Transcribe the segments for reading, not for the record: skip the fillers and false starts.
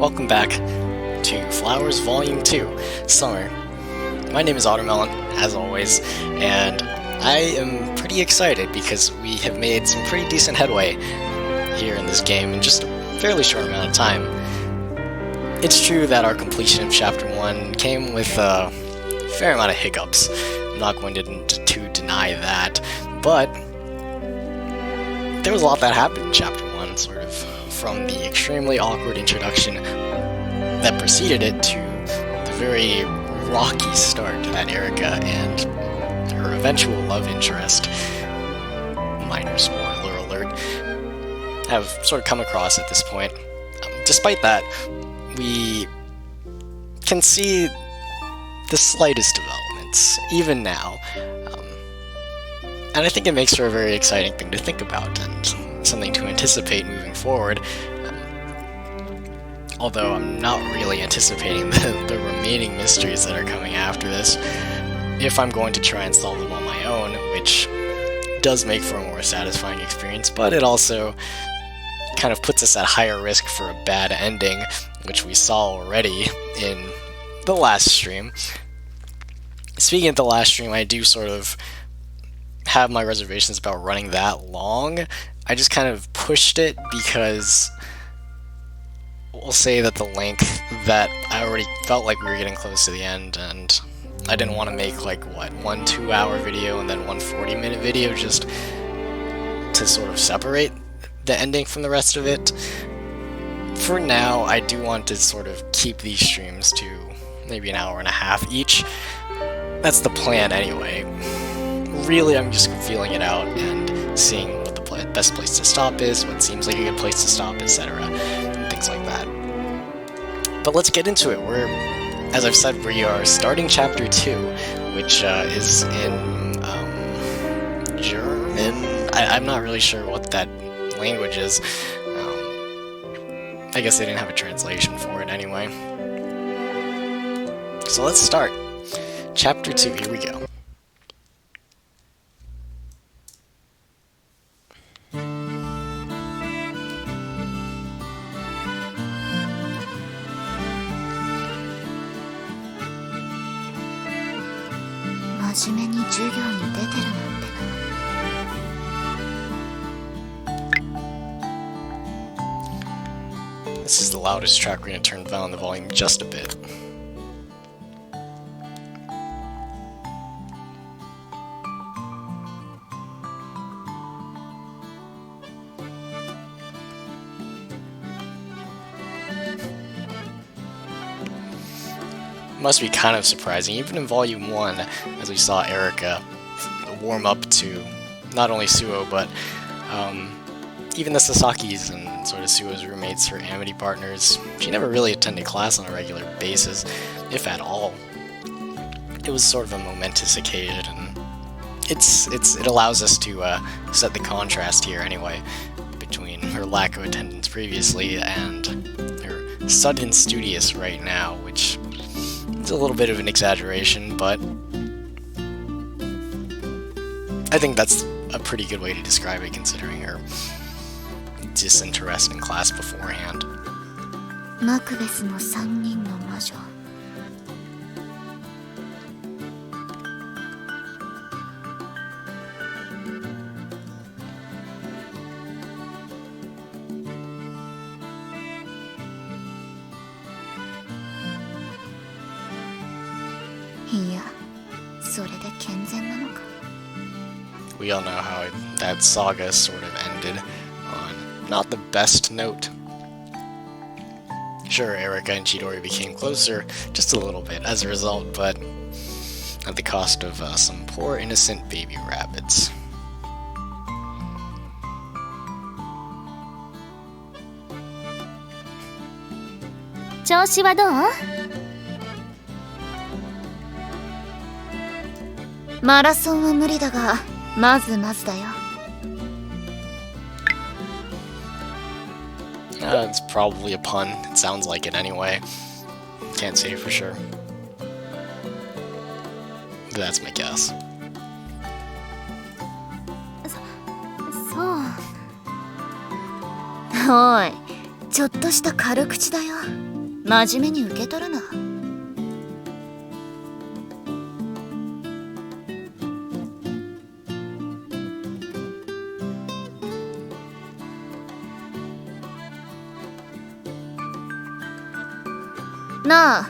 welcome back to Flowers Volume 2, Summer. My name is Watermelon, as always, and I am pretty excited because we have made some pretty decent headway here in this game in just a fairly short amount of time. It's true that our completion of Chapter 1 came with a fair amount of hiccups. I'm not going to deny that, but there was a lot that happened in Chapter 1, sort of, from the extremely awkward introduction that preceded it to the very rocky start that Erica and her eventual love interest, minor spoiler alert, have sort of come across at this point. Despite that, we can see the slightest developments, even now. And I think it makes for a very exciting thing to think about and something to anticipate moving forward. Although I'm not really anticipating the remaining mysteries that are coming after this, if I'm going to try and solve them on my own, which does make for a more satisfying experience, but it also kind of puts us at higher risk for a bad ending, which we saw already in the last stream. Speaking of the last stream, I do sort of have my reservations about running that long. I just kind of pushed it because we'll say that the length that I already felt like we were getting close to the end, and I didn't want to make like one 2-hour video and then one 40-minute video just to sort of separate the ending from the rest of it. For now, I do want to sort of keep these streams to maybe an hour and a half each. That's the plan anyway. Really, I'm just feeling it out and seeing what the best place to stop is, what seems like a good place to stop, etc. and things like that. But let's get into it. As I've said, we are starting Chapter 2, which is in German. I'm not really sure what that language is. I guess they didn't have a translation for it anyway. So let's start. Chapter 2, here we go. This is the loudest track. We're going to turn down the volume just a bit. Must be kind of surprising, even in Volume 1, as we saw Erica warm up to not only Suo, but even the Sasakis and sort of Suo's roommates, her amity partners. She never really attended class on a regular basis, if at all. It was sort of a momentous occasion, and it allows us to set the contrast here anyway, between her lack of attendance previously and her sudden studious right now, which is a little bit of an exaggeration, but I think that's a pretty good way to describe it considering her disinterest in class beforehand. We all know how that saga sort of ended on not the best note. Sure, Erica and Chidori became closer just a little bit as a result, but at the cost of some poor innocent baby rabbits. It's probably a pun. It sounds like it anyway. Can't say for sure. That's my guess. おい、ちょっとした軽口だよ。真面目に受け取るな。なあ、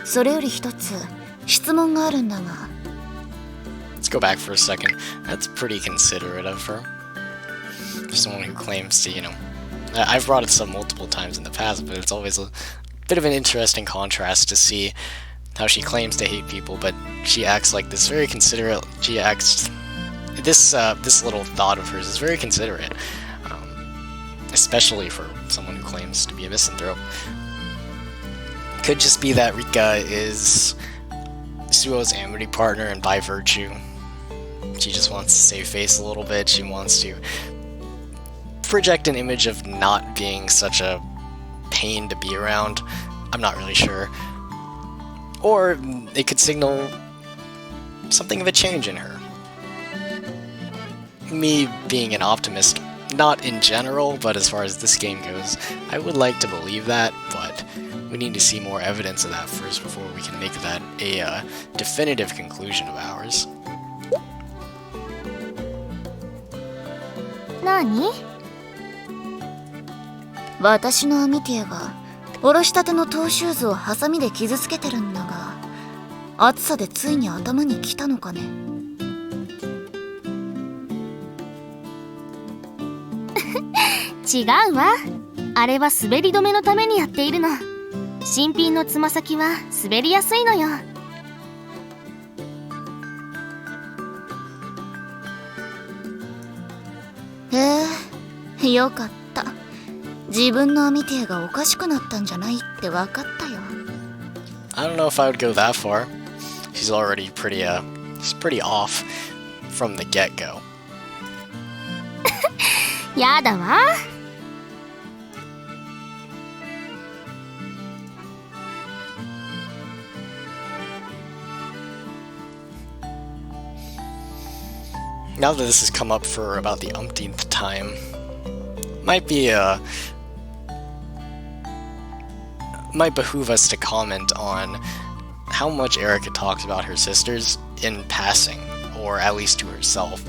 それより一つ質問があるんだが。Let's go back for a second. That's pretty considerate of her. Someone who claims to, I've brought it up multiple times in the past, but it's always a bit of an interesting contrast to see how she claims to hate people, but she acts like this very considerate. She acts this little thought of hers is very considerate, especially for someone who claims to be a misanthrope. Could just be that Rika is Suo's amity partner, and by virtue, she just wants to save face a little bit. She wants to project an image of not being such a pain to be around. I'm not really sure. Or it could signal something of a change in her. Me being an optimist, not in general, but as far as this game goes, I would like to believe that, but we need to see more evidence of that first before we can make that a definitive conclusion of ours. 何？私のアミティアがおろしたてのトーシューズをハサミで傷つけてるんだが、暑さでついに頭にきたのかね。違うわ。あれは滑り止めのためにやっているの。新品のつま先は滑りやすいのよ。へえ、よかった。自分のアミティアがおかしくなったんじゃないって分かったよ。I don't know if I would go that far. She's already she's pretty off from the get-go. やだわ。Now that this has come up for about the umpteenth time, might behoove us to comment on how much Erica talks about her sisters in passing, or at least to herself.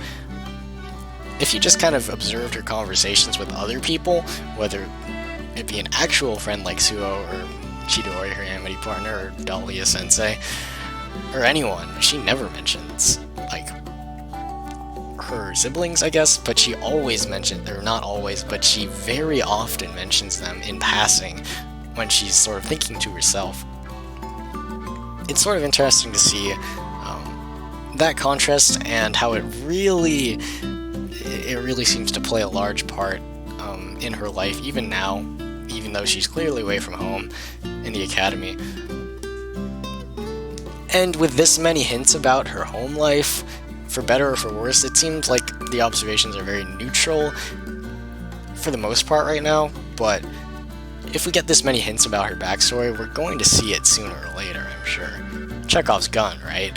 If you just kind of observed her conversations with other people, whether it be an actual friend like Suo or Chidori, her amity partner, or Dahlia Sensei, or anyone, she never mentions, like, her siblings, I guess, but she always mentions, or not always, but she very often mentions them in passing when she's sort of thinking to herself. It's sort of interesting to see that contrast and how it really seems to play a large part in her life, even now, even though she's clearly away from home in the academy. And with this many hints about her home life, for better or for worse, it seems like the observations are very neutral for the most part right now, but if we get this many hints about her backstory, we're going to see it sooner or later, I'm sure. Chekhov's gun, right?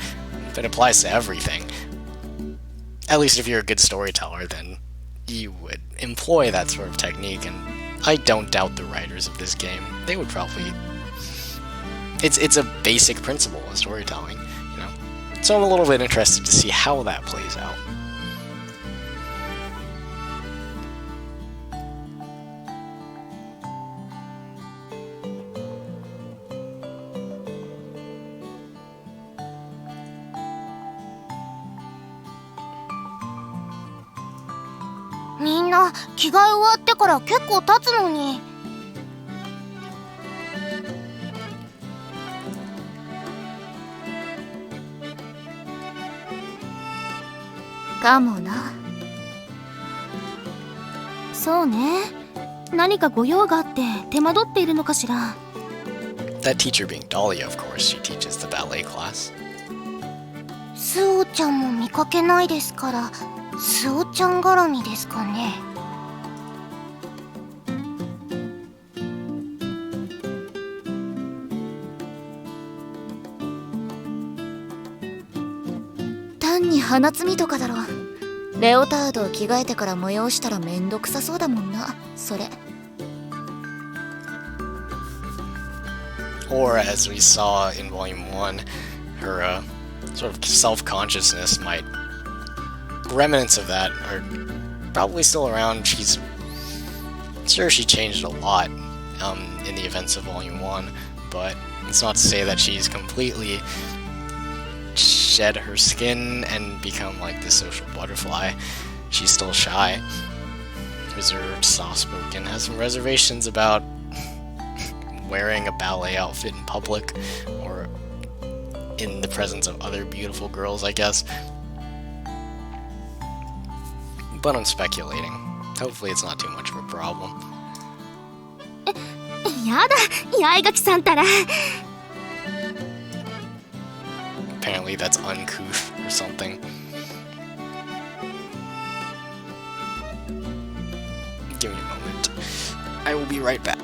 That applies to everything. At least if you're a good storyteller, then you would employ that sort of technique, and I don't doubt the writers of this game. They would probably... It's a basic principle of storytelling, you know? So I'm a little bit interested to see how that plays out. Minna, 着替え終わってから結構経つのに。かもな。そうね。何かご用があって手間取っているのかしら。That teacher being Dahlia, of course, she teaches the ballet class. スオちゃんも見かけないですから、スオちゃん絡みですかね。単に鼻摘みとかだろ。レオタードを着替えてから催したらめんどくさそうだもんな、それ。Or, as we saw in Volume 1, her sort of self-consciousness might... remnants of that are probably still around. She's... sure, she changed a lot in the events of Volume 1, but it's not to say that she's completely shed her skin and become like this social butterfly. She's still shy, reserved, soft-spoken, has some reservations about wearing a ballet outfit in public or in the presence of other beautiful girls, I guess. But I'm speculating. Hopefully it's not too much of a problem. やだ、八重垣さんたら。Apparently that's uncouth or something. Give me a moment. I will be right back.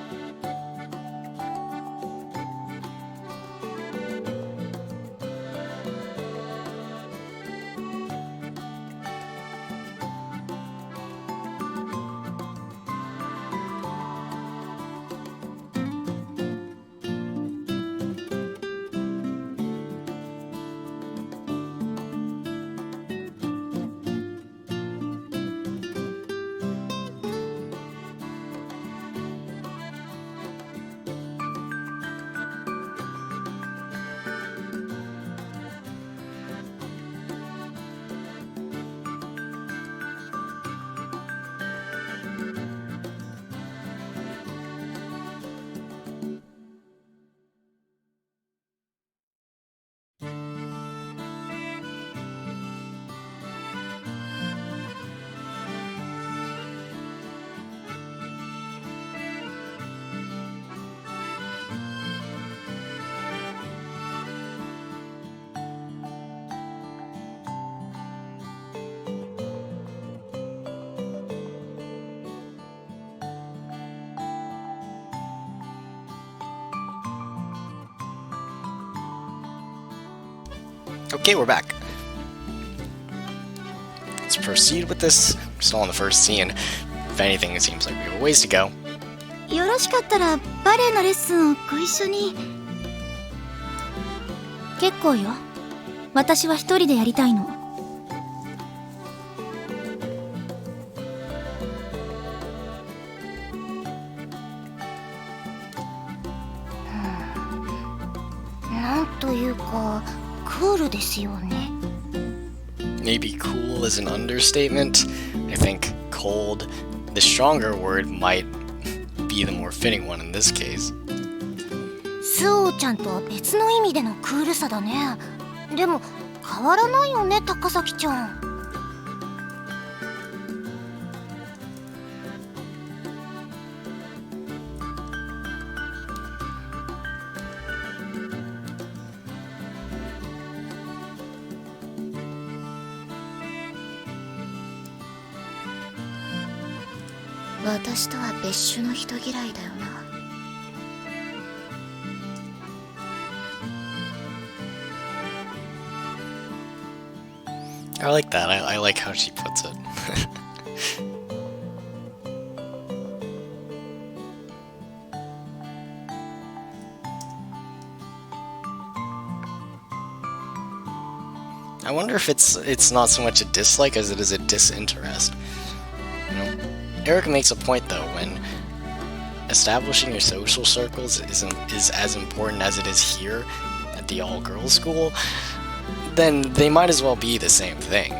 Okay, we're back. Let's proceed with this. We're still on the first scene. If anything, it seems like we have a ways to go. よろしかったらバレエのレッスンをご一緒に。結構よ。私は一人でやりたいの。なんというか、クールですよね。Maybe cool is an understatement. I think cold, the stronger word, might be the more fitting one in this case. スオちゃんとは別の意味でのクールさだね。でも変わらないよね、高崎ちゃん。私とは別種の人嫌いだよな。I like that. I like how she puts it. I wonder if it's not so much a dislike as it is a disinterest. You know, Eric makes a point though, when establishing your social circles is as important as it is here at the all-girls school, then they might as well be the same thing.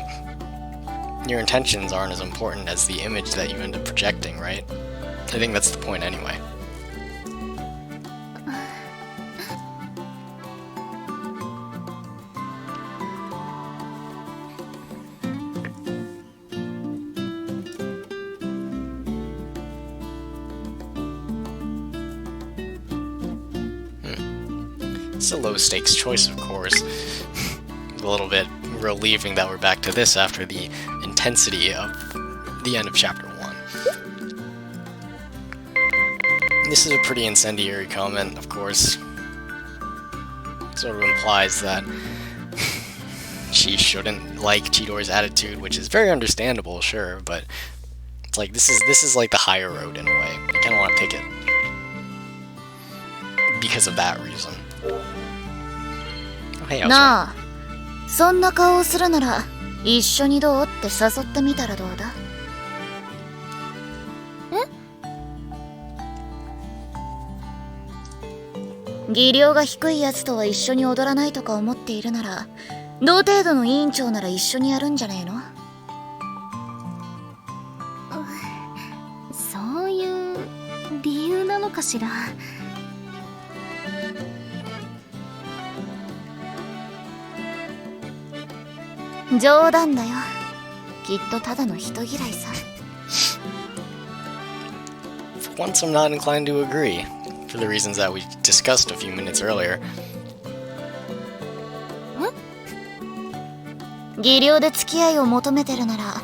Your intentions aren't as important as the image that you end up projecting, right? I think that's the point anyway. It's a low-stakes choice, of course. A little bit relieving that we're back to this after the intensity of the end of Chapter 1. This is a pretty incendiary comment, of course. Sort of implies that she shouldn't like Chidor's attitude, which is very understandable, sure, but it's like this is like the higher road in a way. I kind of want to pick it. because of that reason. Oh, hey, I was right. なあ、そんな顔をするなら一緒にどうって誘ってみたらどうだ？技量が低いやつとは一緒に踊らないとか思っているなら、同程度の委員長なら一緒にやるんじゃねえの？そういう理由なのかしら。冗談だよ。きっとただの人嫌いさ。For once, I'm not inclined to agree, for the reasons that we discussed a few minutes earlier. 技量で付き合いを求めてるなら、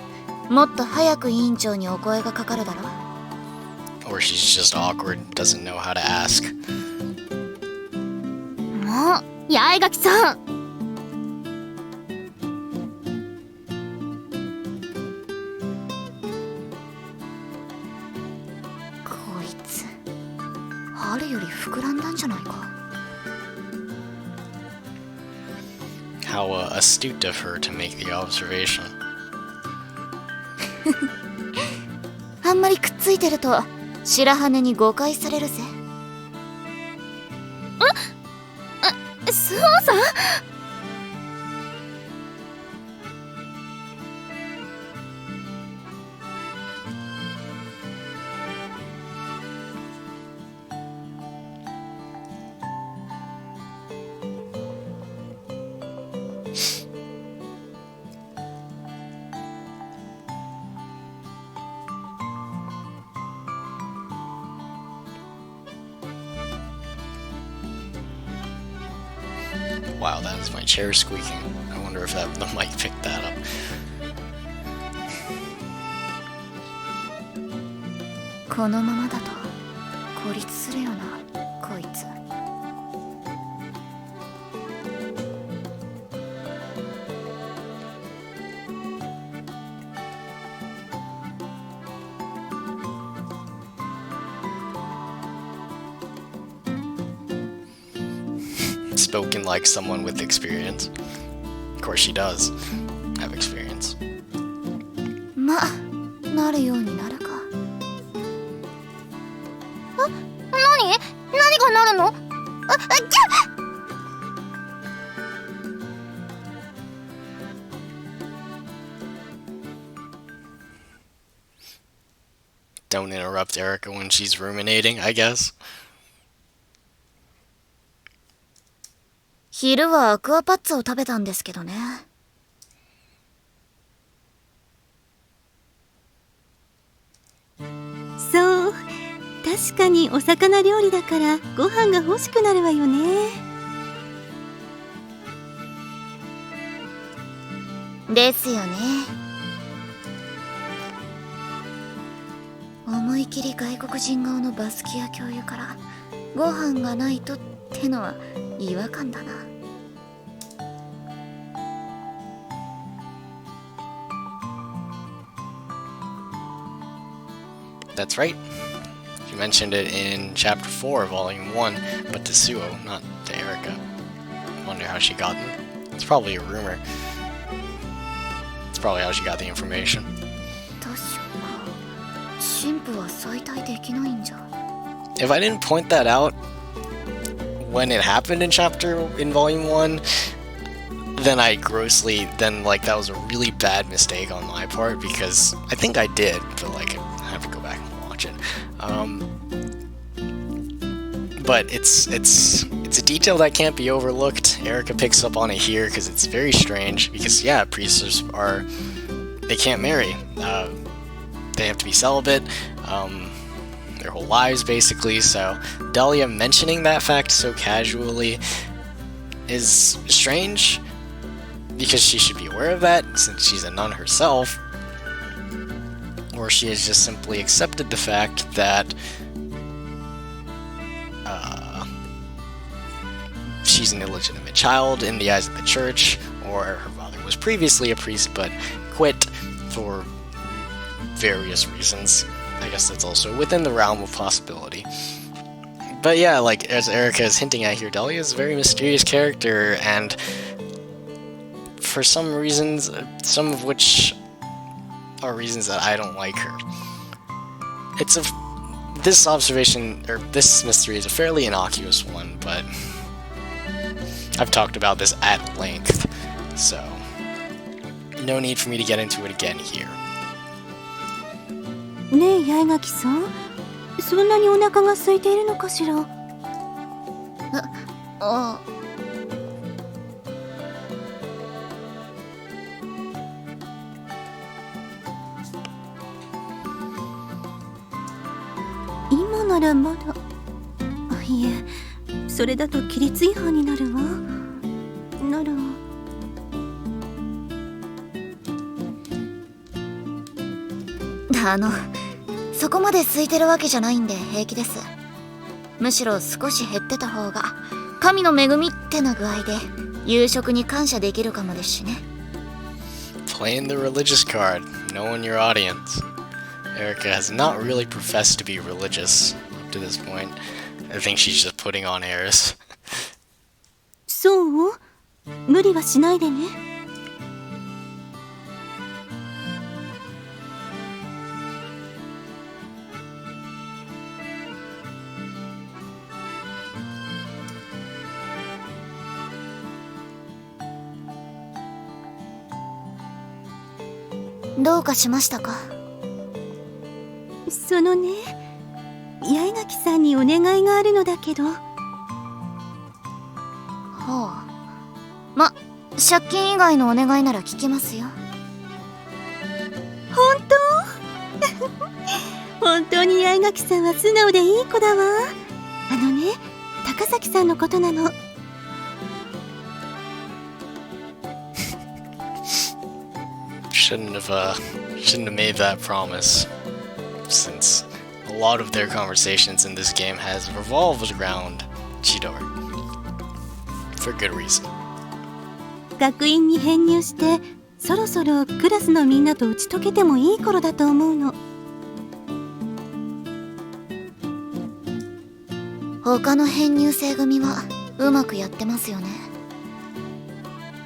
もっと早く委員長にお声がかかるだろ。Or she's just awkward, doesn't know how to ask. もう、八重垣さん。こいつ、春より膨らんだんじゃないか。How astute of her to make the observation. あんまりくっついてると白羽に誤解されるぜ。そうさ。Wow, that is my chair squeaking. I wonder if the mic picked that up. このままだと孤立するよな、こいつ。Spoken like someone with experience. Of course she does have experience. まあ、なるようになるか。何がなるの？Don't interrupt Erica when she's ruminating, I guess. 昼はアクアパッツァを食べたんですけどね。そう、確かにお魚料理だからご飯が欲しくなるわよね。ですよね。思い切り外国人顔のバスキア教諭からご飯がないとってのは違和感だな。That's right. You mentioned it in Chapter 4, Volume 1, but to Suo, not to Erica. Wonder how she got them. It's probably a rumor. It's probably how she got the information. 確か、神父は再退できないんじゃ。If I didn't point that out when it happened in Volume 1, then that was a really bad mistake on my part, because I think I did, but I have to go back and watch it. But it's a detail that can't be overlooked. Erica picks up on it here because it's very strange, because priests they can't marry. They have to be celibate their whole lives, basically. So Dahlia mentioning that fact so casually is strange, because she should be aware of that since she's a nun herself. Or she has just simply accepted the fact that she's an illegitimate child in the eyes of the church, or her father was previously a priest but quit for various reasons. I guess that's also within the realm of possibility. But yeah, like, as Erica is hinting at here, Dahlia is a very mysterious character, and for some reasons, some of which are reasons that I don't like her. This observation, or this mystery is a fairly innocuous one, but I've talked about this at length, so no need for me to get into it again here. ねえ八重垣さん、そんなにお腹が空いているのかしら。あ、今ならまだ。いえ、それだと規律違反になるわ。なら。そこまで空いてるわけじゃないんで平気です。むしろ少し減ってた方が神の恵みってな具合で夕食に感謝できるかもですしね。 Playing the religious card, knowing your audience. Erica has not really professed to be religious up to this point. I think she's just putting on airs. そう？無理はしないでね。どうかしましたか？そのね、八重垣さんにお願いがあるのだけど。ほう。ま、借金以外のお願いなら聞きますよ。本当？本当に八重垣さんは素直でいい子だわ。あのね、高崎さんのことなの。Shouldn't have made that promise, since a lot of their conversations in this game has revolved around Chidori. For good reason. 学院に編入して、そろそろクラスのみんなと打ち解けてもいい頃だと思うの。他の編入生組はうまくやってますよね。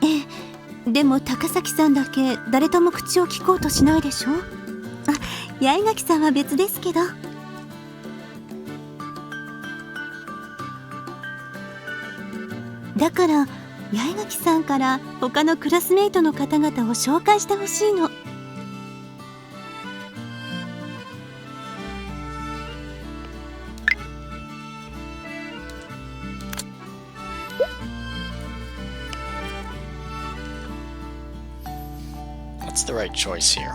ええ、でも高崎さんだけ誰とも口を聞こうとしないでしょ。あ、八重垣さんは別ですけど。だから八重垣さんから他のクラスメイトの方々を紹介してほしいの。What's the right choice here?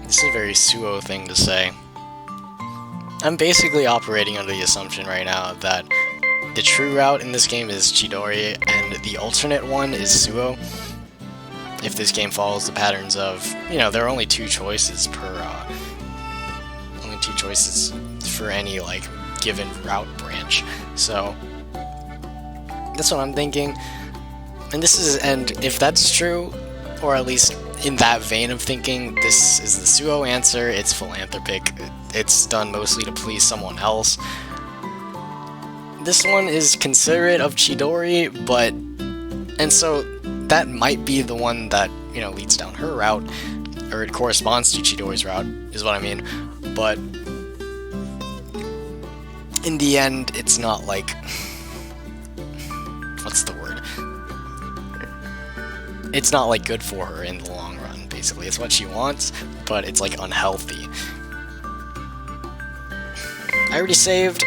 This is a very Suo thing to say. I'm basically operating under the assumption right now that the true route in this game is Chidori and the alternate one is Suo. If this game follows the patterns of, there are only two choices for any, given route branch. So, that's what I'm thinking. And if that's true, or at least in that vein of thinking, this is the Suo answer. It's philanthropic. It's done mostly to please someone else. This one is considerate of Chidori, and so that might be the one that, leads down her route, or it corresponds to Chidori's route, is what I mean. But in the end, it's not like... What's the word? It's not, good for her in the long run, basically. It's what she wants, but it's, unhealthy. I already saved,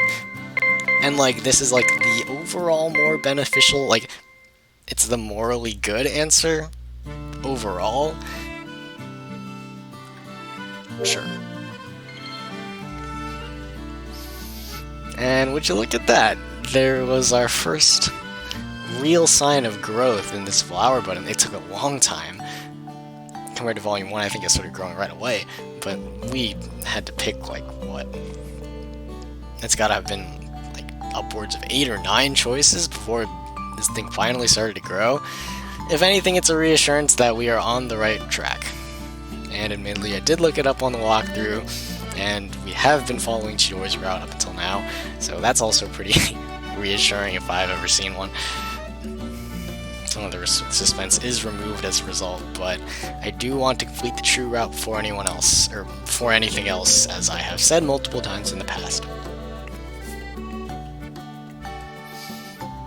and, this is, the overall more beneficial, it's the morally good answer, overall. Sure. And would you look at that? There was our first real sign of growth in this flower button. It took a long time. Compared to Volume 1, I think it started growing right away, but we had to pick, what? It's gotta have been, upwards of 8 or 9 choices before this thing finally started to grow. If anything, it's a reassurance that we are on the right track. and admittedly I did look it up on the walkthrough, and we have been following Chidori's route up until now, so that's also pretty reassuring if I've ever seen one. Some of the suspense is removed as a result, but I do want to complete the true route before anyone else, or before anything else, as I have said multiple times in the past.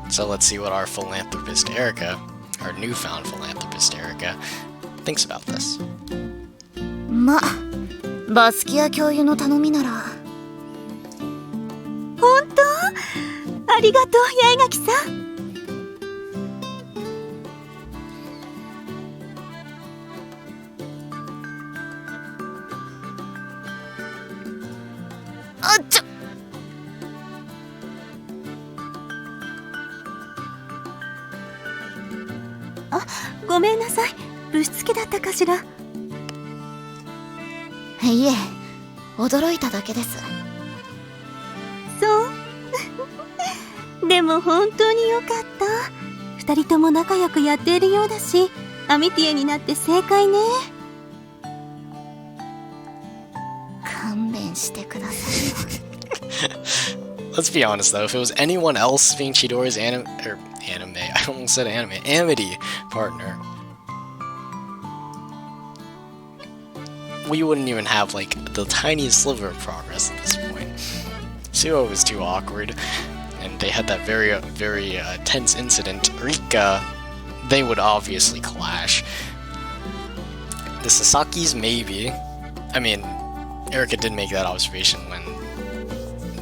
So let's see what our philanthropist Erica, our newfound philanthropist Erica, thinks about this. ま、バスキア教諭の頼みなら。本当？ありがとう、八重垣さん。あっちょ。ごめんなさい、ぶしつけだったかしら。いえ、驚いただけです。そうでも本当によかった。二人とも仲良くやっているようだし、アミティエになって正解ね。勘弁してください。Let's be honest though, if it was anyone else being Chidori's anime, I almost said anime, Amity partner, we wouldn't even have like the tiniest sliver of progress at this point. Suo was too awkward, and they had that very tense incident. Rika, they would obviously clash. The Sasaki's maybe. I mean, Erica did make that observation when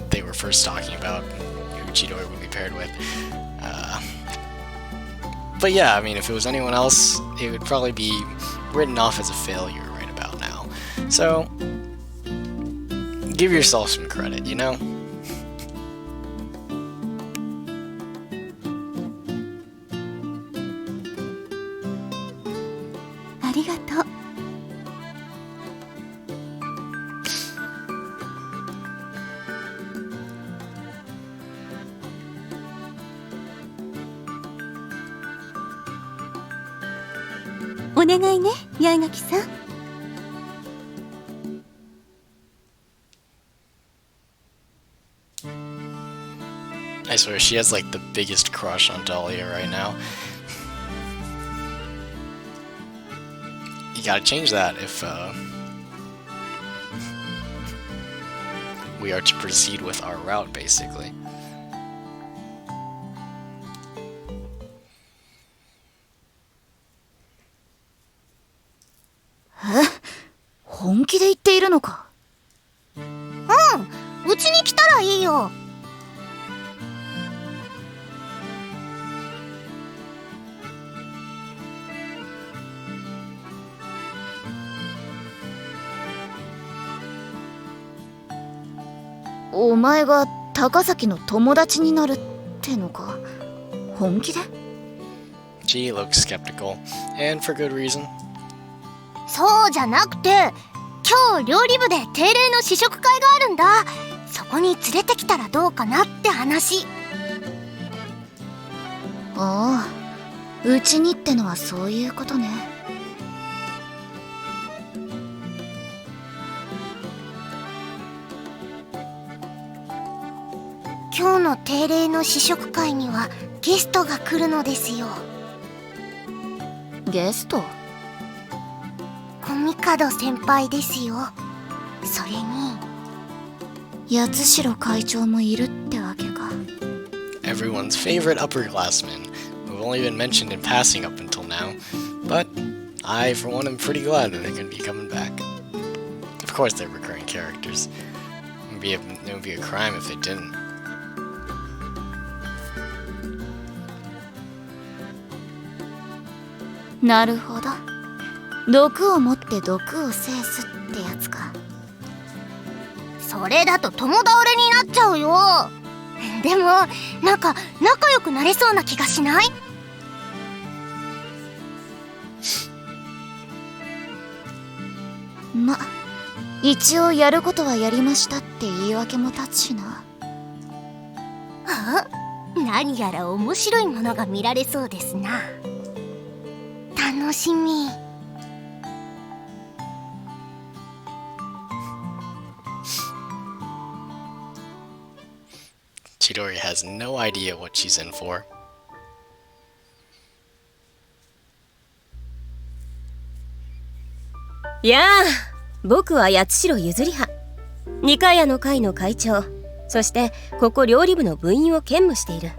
they were first talking about who Chidori would be paired with. But yeah, I mean, if it was anyone else, it would probably be written off as a failure right about now. So, give yourself some credit, you know? ありがとう。お願いね、八重垣さん。I swear, she has like the biggest crush on Dahlia right now. You gotta change that if we are to proceed with our route, basically. Eh? 本気で言っているのか？うちに来たらいいよ。お前が高崎の友達になるってのか？本気で？ She looks skeptical, and for good reason. そうじゃなくて、今日料理部で定例の試食会があるんだ。そこに連れてきたらどうかなって話。ああ、うちにってのはそういうことね。今日の定例の試食会にはゲストが来るのですよ。ゲスト？コミカド先輩ですよ。それに八代会長もいるってわけか。 Everyone's favorite upperclassmen, who've only been mentioned in passing up until now, but I, for one, am pretty glad that they're going to be coming back. Of course, they're recurring characters. It would be a crime if they didn't. なるほど。毒を持って毒を制すってやつか。それだと共倒れになっちゃうよ。でもなんか仲良くなれそうな気がしない？ま、一応やることはやりましたって言い訳も立つしな。あ、何やら面白いものが見られそうですな。楽しみ。Chidori has no idea what she's in for. やあ、僕は八代ゆずりは、二階屋の会の会長、そしてここ料理部の部員を兼務している。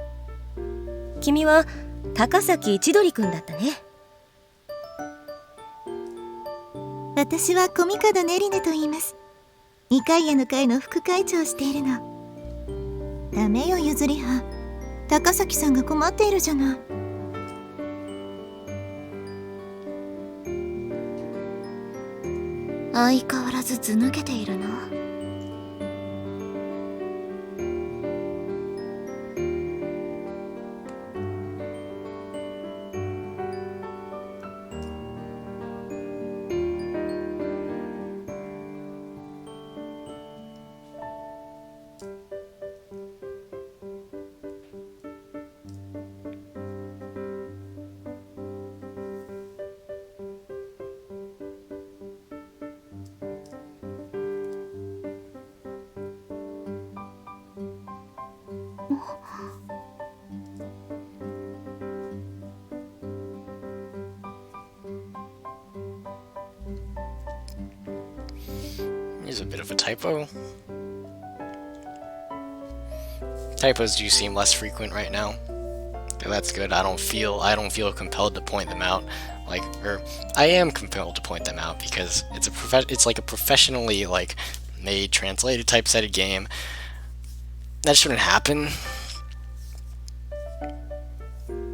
君は高崎千鳥くんだったね。私は小見門ねりねと言います。二階屋の会の副会長をしているの。ダメよゆずりは、高崎さんが困っているじゃない。相変わらず図抜けているな。Here's a bit of a typo. Typos do seem less frequent right now. Okay, that's good. I don't feel compelled to point them out. I am compelled to point them out because it's like a professionally made translated typesetted game. That shouldn't happen.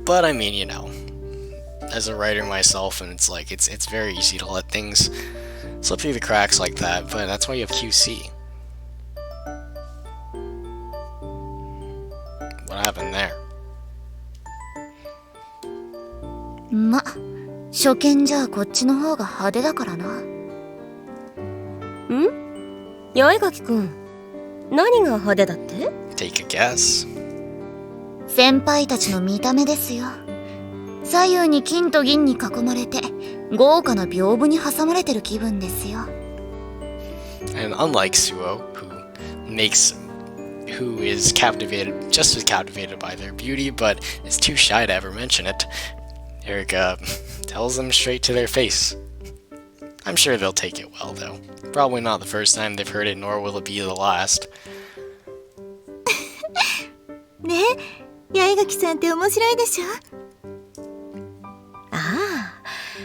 But I mean, you know, as a writer myself, and it's very easy to let things slip through the cracks like that, but that's why you have QC. What happened there? ま、初見じゃあこっちの方が派手だからな。ん？八重垣くん、何が派手だって？ Take a guess. 先輩たちの見た目ですよ。左右に金と銀に囲まれて豪華な屏風に挟まれてる気分ですよ。 And unlike Suo, who is just as captivated by their beauty, but is too shy to ever mention it, Erica tells them straight to their face. I'm sure they'll take it well, though. Probably not the first time they've heard it, nor will it be the last. ねえ、八重垣さんって面白いでしょ。ああ、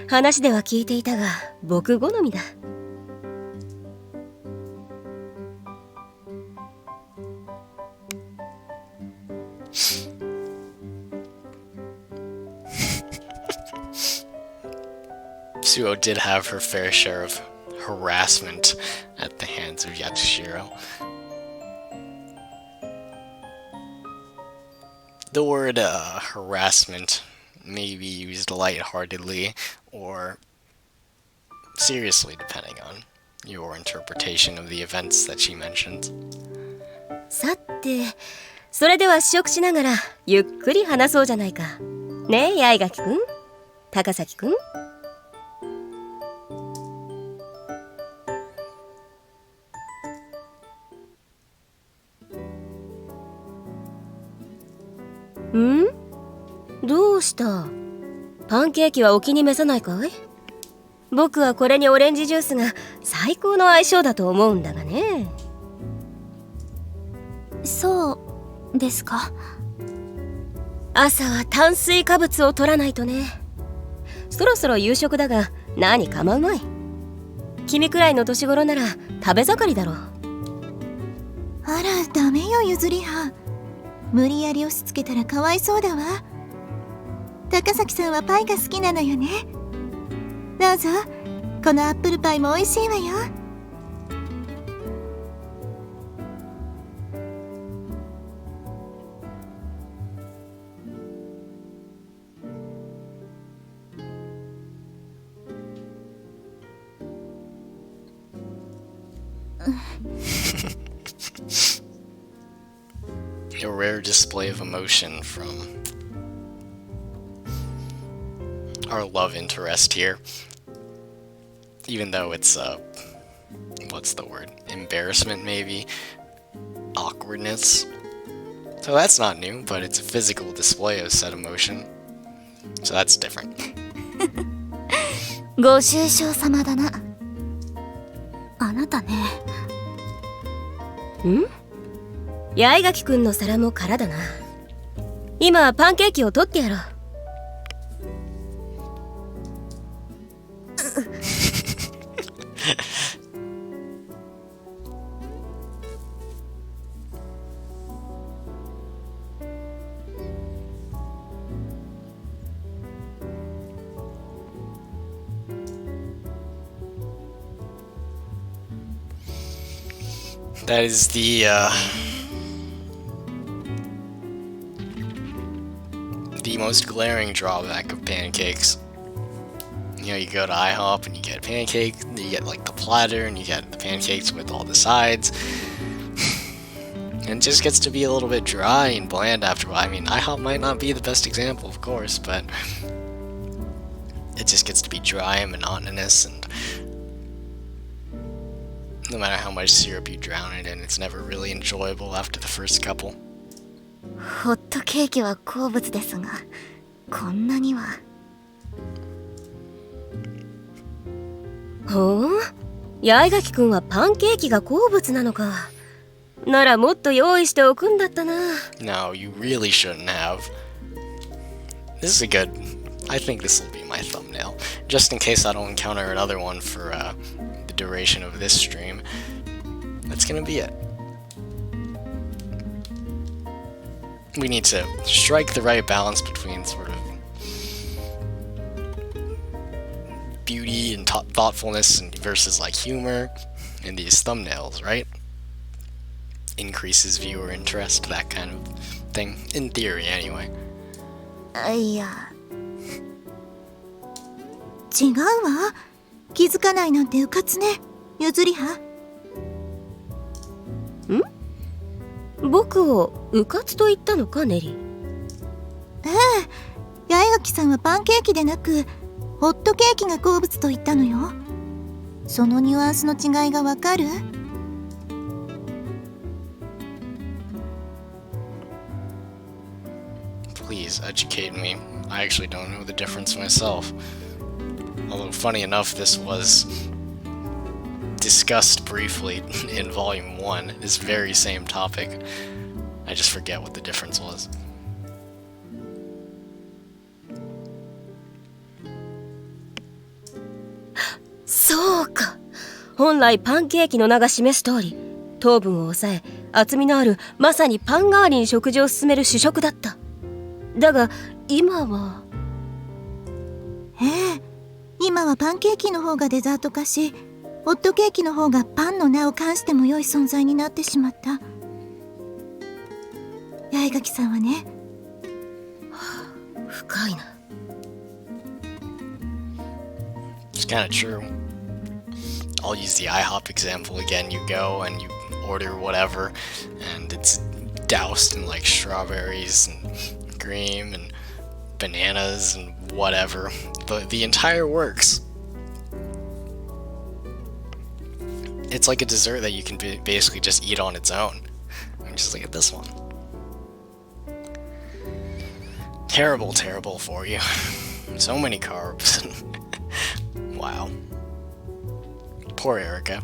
話では聞いていたが、僕好みだ。Suo did have her fair share of harassment at the hands of Yatsushiro. The word harassment may be used lightheartedly or seriously, depending on your interpretation of the events that she mentioned. さて、それでは試食しながらゆっくり話そうじゃないか。ねえ、八重垣くん、高崎くん。ん？どうした？パンケーキはお気に召さないかい？僕はこれにオレンジジュースが最高の相性だと思うんだがね。そうですか。朝は炭水化物を取らないとね。そろそろ夕食だが何構うまい。君くらいの年頃なら食べ盛りだろう。あら、ダメよゆずりは。無理やり押し付けたらかわいそうだわ。高崎さんはパイが好きなのよね。どうぞ、このアップルパイも美味しいわよ。A rare display of emotion from our love interest here. Even though it's, what's the word? Embarrassment, maybe? Awkwardness? So that's not new, but it's a physical display of said emotion. So that's different. ご愁傷様だな。あなたね。八重垣くんの皿も空だな。今パンケーキを取ってやろう。That is the most glaring drawback of pancakes. You know, you go to IHOP and you get pancakes, you get like the platter and you get the pancakes with all the sides. And it just gets to be a little bit dry and bland after a while. I mean, IHOP might not be the best example, of course, but it just gets to be dry and monotonous, and no matter how much syrup you drown it in, it's never really enjoyable after the first couple. ホットケーキは好物ですが、こんなには。ほう、八重垣くんはパンケーキが好物なのか。ならもっと用意しておくんだったな。No, you really shouldn't have. This is a good... I think this will be my thumbnail, just in case I don't encounter another one for the duration of this stream. That's gonna be it. We need to strike the right balance between sort of beauty and thoughtfulness and versus like humor in these thumbnails, right? Increases viewer interest, that kind of thing. In theory, anyway. いや、違うわ。気づかないなんてうかつね。ゆずりは。僕をうかつと言ったのか、ネリ。八重垣さんはパンケーキでなくホットケーキが好物と言ったのよ。そのニュアンスの違いがわかる？ Please educate me. I actually don't know the difference myself. Although, funny enough, this was discussed briefly in Volume 1, this very same topic. I just forget what the difference was. そうか。本来パンケーキの名が示す通り、糖分を抑え、厚みのあるまさにパン代わりに食事を進める主食だった。だが今は。今はパンケーキの方がデザート化し、ホットケーキの方がパンの名を冠しても良い存在になってしまった。八重垣さんはね。深いな。It's kind of true. I'll use the IHOP example again. You go and you order whatever, and it's doused in like strawberries and cream and bananas and whatever. The entire works. It's like a dessert that you can basically just eat on its own. I mean, just look at this one. Terrible, terrible for you. So many carbs. Wow. Poor Erica.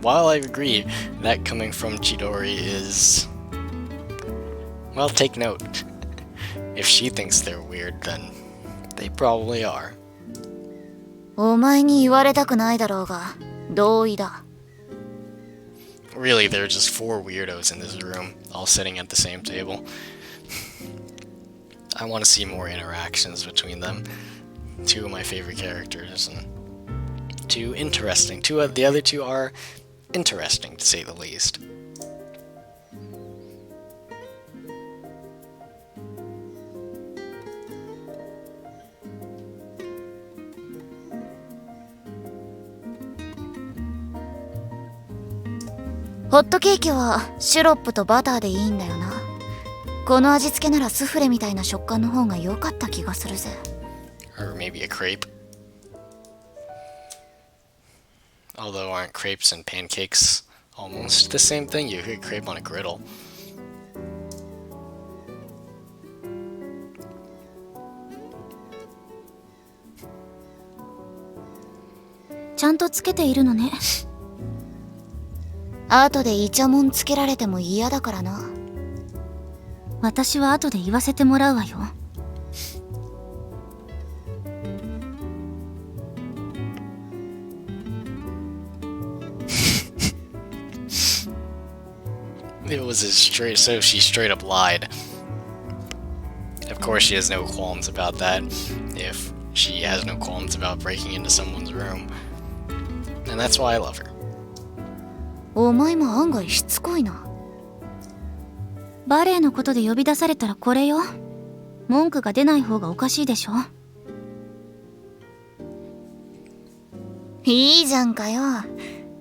While I agree that coming from Chidori is... Well, take note. If she thinks they're weird, then they probably are. お前に言われたくないだろうが、同意だ。Really, there are just 4 weirdos in this room, all sitting at the same table. I want to see more interactions between them. 2 of my favorite characters, and 2 interesting. The other 2 are interesting, to say the least. ホットケーキはシロップとバターでいいんだよな。この味付けならスフレみたいな食感の方が良かった気がするぜ。 Or maybe a crepe. Although aren't crepes and pancakes almost the same thing? You could crepe on a griddle. ちゃんとつけているのね。後でイチャモンつけられても嫌だからな。私は後で言わせてもらうわよ。It was a straight, so she straight up lied. Of course she has no qualms about that, if she has no qualms about breaking into someone's room. And that's why I love her. お前も案外しつこいな。バレエのことで呼び出されたらこれよ。文句が出ない方がおかしいでしょ。いいじゃんかよ。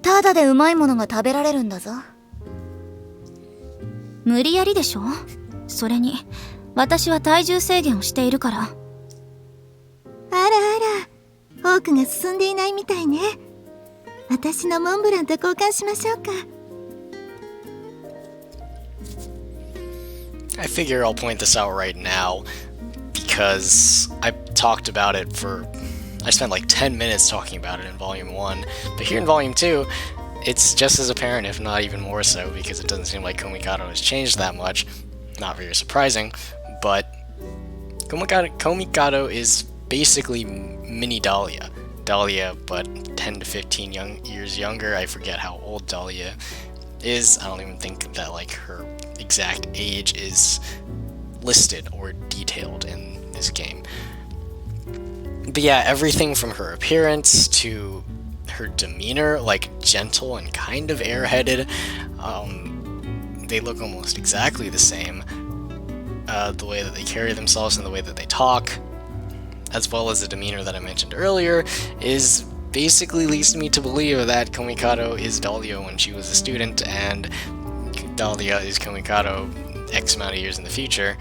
ただでうまいものが食べられるんだぞ。無理やりでしょ。それに私は体重制限をしているから。あらあら、多くが進んでいないみたいね。私のモンブランと交換しましょうか。I figure I'll point this out right now, because I talked about it I spent like 10 minutes talking about it in Volume 1, but here in Volume 2, it's just as apparent, if not even more so, because it doesn't seem like Komikado has changed that much. Not very surprising, but Komikado is basically mini Dahlia. Dahlia, but 10 to 15 years younger. I forget how old Dahlia is. I don't even think that like her exact age is listed or detailed in this game. But yeah, everything from her appearance to her demeanor, like gentle and kind of airheaded, they look almost exactly the same. The way that they carry themselves and the way that they talk, as well as the demeanor that I mentioned earlier, is basically leads me to believe that Komikado is Dahlia when she was a student, and Dahlia is Komikado X amount of years in the future.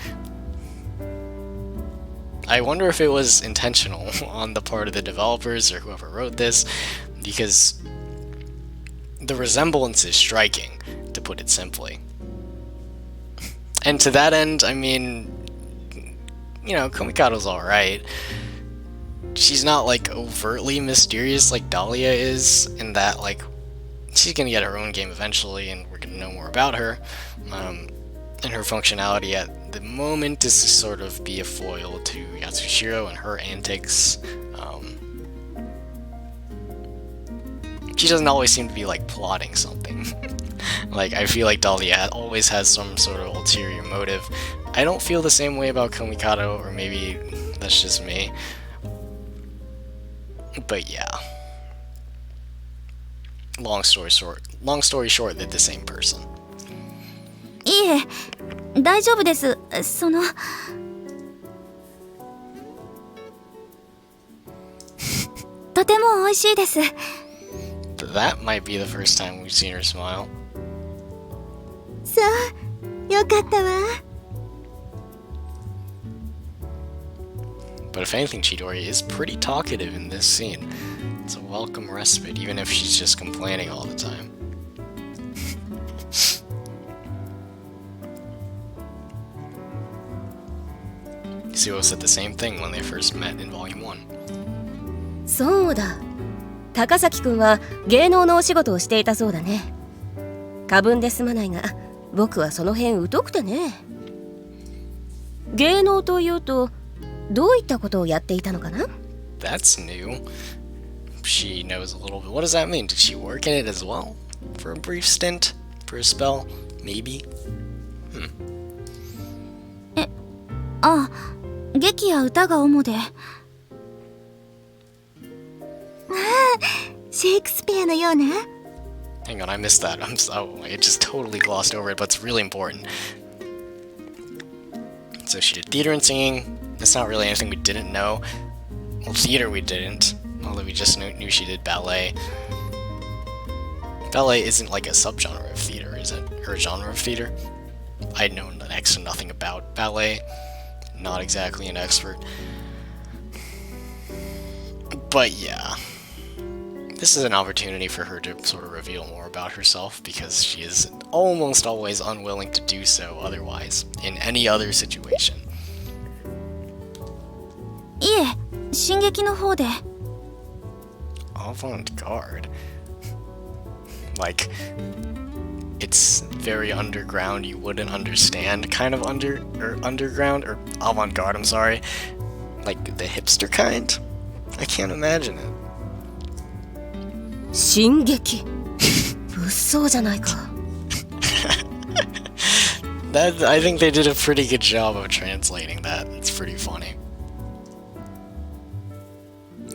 I wonder if it was intentional on the part of the developers or whoever wrote this, because the resemblance is striking, to put it simply. And to that end, I mean, you know, Komikado's alright. She's not, like, overtly mysterious like Dahlia is, in that, like, she's gonna get her own game eventually, and we're gonna know more about her. And her functionality at the moment is to sort of be a foil to Yatsushiro and her antics. She doesn't always seem to be, like, plotting something. Like, I feel like Dahlia always has some sort of ulterior motive. I don't feel the same way about Komikado, or maybe that's just me. But yeah. Long story short, they're the same person. いえ、大丈夫です。とても美味しいです。That might be the first time we've seen her smile. そう、よかったわ。But if anything, Chidori is pretty talkative in this scene. It's a welcome respite, even if she's just complaining all the time. Suo said the same thing when they first met in Volume 1. そうだ。高崎くんは芸能のお仕事をしていたそうだね。過分で済まないが、僕はその辺疎くてね。芸能というと、どういったことをやっていたのかな？ That's new. She knows a little bit. What does that mean? Did she work in it as well? For a brief stint? For a spell? Maybe? あ、劇や歌が主で。シェイクスピアのような。Hang on, I missed that. I just totally glossed over it, but it's really important. So she did theater and singing. That's not really anything we didn't know. Well, theater we didn't, although we just knew she did ballet. Ballet isn't like a subgenre of theater. her genre of theater. I know next to nothing about ballet, not exactly an expert. But yeah, this is an opportunity for her to sort of reveal more about herself, because she is almost always unwilling to do so otherwise, in any other situation. いえ、進撃の方で。Avant-garde? Like, it's very underground, you wouldn't understand, kind of underground, or avant-garde, I'm sorry. Like, the hipster kind? I can't imagine it. 進撃物騒じゃないか。I think they did a pretty good job of translating that. It's pretty funny.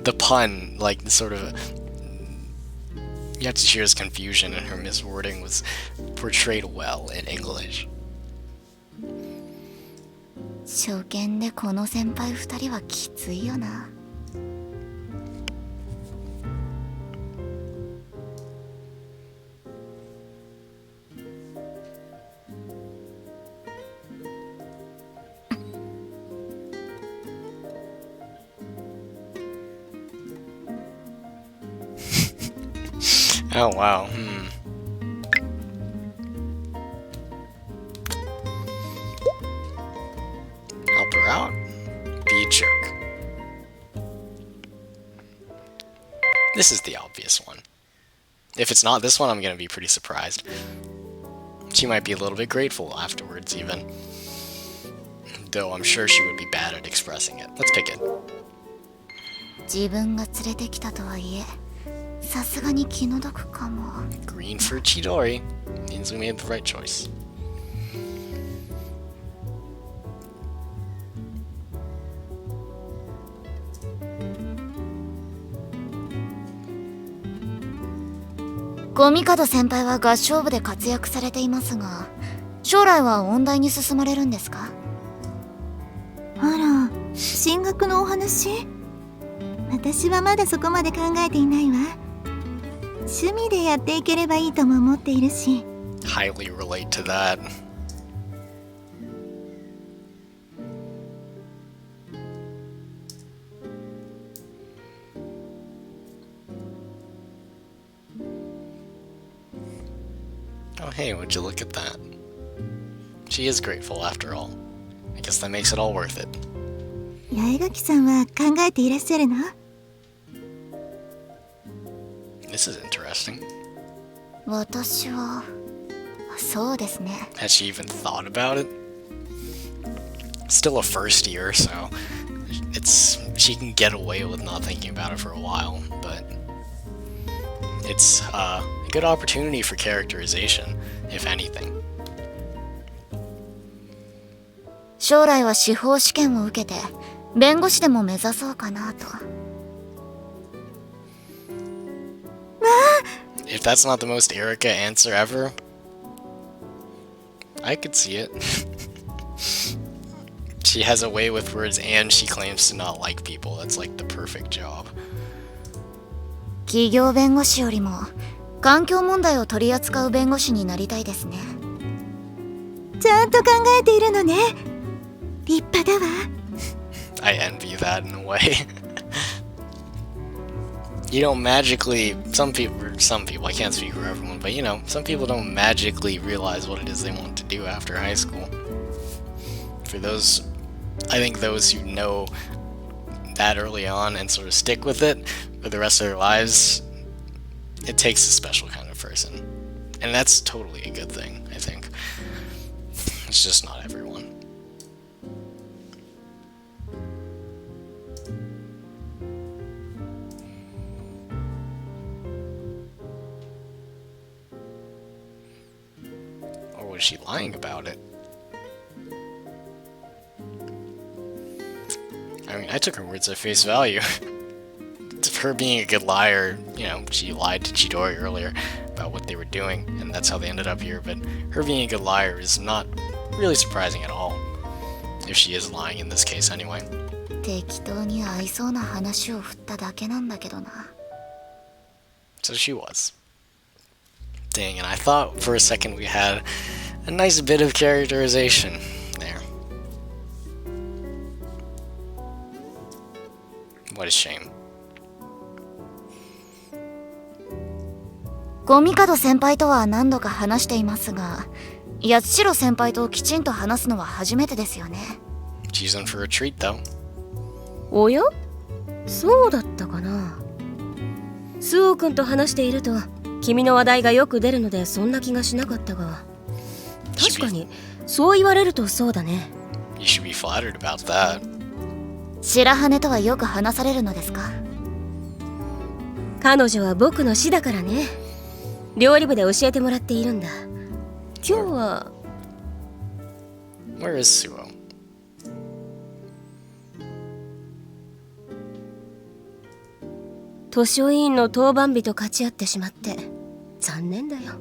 The pun, like, sort of Yatsushira's confusion and her miswording was portrayed well in English. 初見でこの先輩2人はきついよな。Oh wow, Help her out? Be a jerk. This is the obvious one. If it's not this one, I'm gonna be pretty surprised. She might be a little bit grateful afterwards, even. Though I'm sure she would be bad at expressing it. Let's pick it. 自分が連れてきたとはいえ、さすがに気の毒かも。 Green for Chidori means we made the right choice. ゴミカド先輩は合唱部で活躍されていますが、将来は音大に進まれるんですか？あら、進学のお話？私はまだそこまで考えていないわ。趣味でやっていければいいとも思っているし。Highly relate to that. Oh hey, would you look at that? She is grateful after all. I guess that makes it all worth it. 八重垣さんは考えていらっしゃるの？ This is interesting. 私はそうですね。 Has she even thought about it? Still a first year, so she can get away with not thinking about it for a while, but it's a good opportunity for characterization, if anything. 将来は司法試験を受けて弁護士でも目指そうかなと。If that's not the most Erika answer ever, I could see it. She has a way with words and she claims to not like people. That's like the perfect job. 企業弁護士よりも環境問題を取り扱う弁護士になりたいですね。ちゃんと考えているのね。立派だわ。I envy that in a way. You don't magically, some people, I can't speak for everyone, but you know, some people don't magically realize what it is they want to do after high school. For those, I think those who know that early on and sort of stick with it for the rest of their lives, it takes a special kind of person. And that's totally a good thing, I think. It's just not everyone. Or was she lying about it? I mean, I took her words at face value. Her being a good liar, you know, she lied to Chidori earlier about what they were doing, and that's how they ended up here, but her being a good liar is not really surprising at all, if she is lying in this case anyway. 適当に合いそうな話を振っただけなんだけどな。 So she was. Dang, and I thought for a second we had a nice bit of characterization there. What a shame. ゴミ角先輩とは何度か話していますが、八代先輩ときちんと話すのは初めてですよね。She's in for a treat, though. おや？そうだったかな。スオ君と話していると君の話題がよく出るのでそんな気がしなかったが、確かにそう言われるとそうだね。 You should be flattered about that. 白羽とはよく話されるのですか？彼女は僕の師だからね。料理部で教えてもらっているんだ。今日は Where is Suo? 図書委員の当番日と勝ち合ってしまって残念だよ。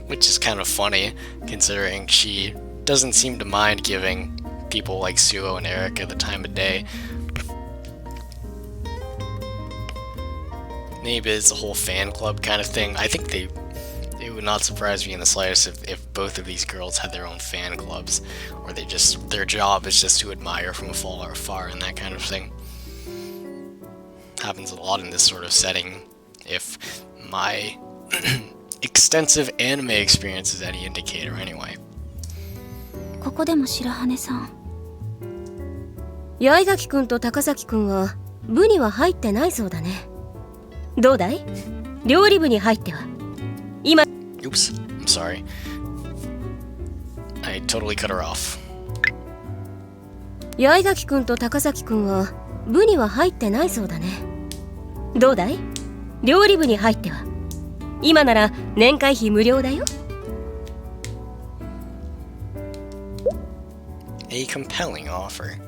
Which is kind of funny, considering she doesn't seem to mind giving people like Suo and Erica the time of day. Maybe it's a whole fan club kind of thing. I think it would not surprise me in the slightest if both of these girls had their own fan clubs, or their job is just to admire from afar and that kind of thing. Happens a lot in this sort of setting. If my extensive anime experience is any indicator, anyway. ここでも白羽さん。八重垣くんと高崎くんは部には入ってないそうだね。どうだい？料理部に入っては。今 Oops, I'm sorry. I totally cut her off. 八重垣くんと高崎くんは部には入ってないそうだね。どうだい？料理部に入っては。今なら年会費無料だよ。A compelling offer.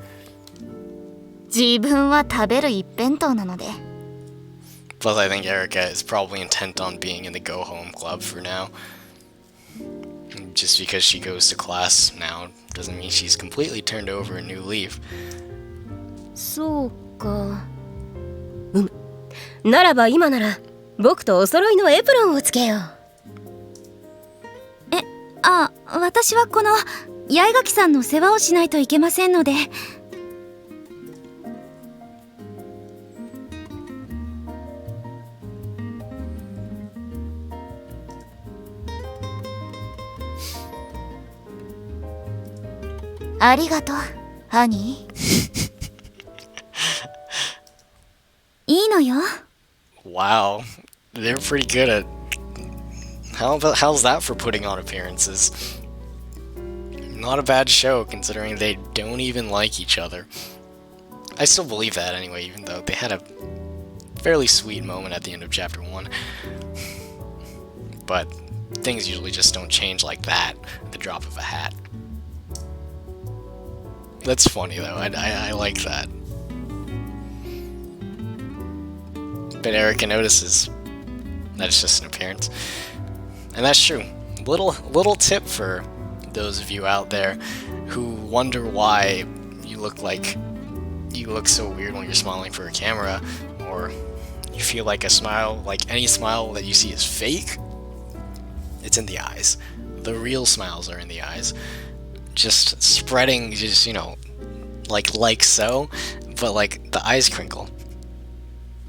自分は食べる一辺倒なので。Plus, I think Erica is probably intent on being in the Go Home Club for now. Just because she goes to class now doesn't mean she's completely turned over a new leaf. そうか。ならば今なら僕とお揃いのエプロンをつけよう。私はこの八重垣さんの世話をしないといけませんので。ありがとう、ハニー。いいのよ。Wow, they're pretty good at... How's that for putting on appearances? Not a bad show, considering they don't even like each other. I still believe that anyway, even though they had a fairly sweet moment at the end of Chapter 1. But things usually just don't change like that at the drop of a hat. That's funny though, I like that. But Erica notices that it's just an appearance. And that's true. Little tip for those of you out there who wonder why you look so weird when you're smiling for a camera, or you feel like a smile, like any smile that you see is fake. It's in the eyes. The real smiles are in the eyes. Just spreading, just, like so, but like the eyes crinkle.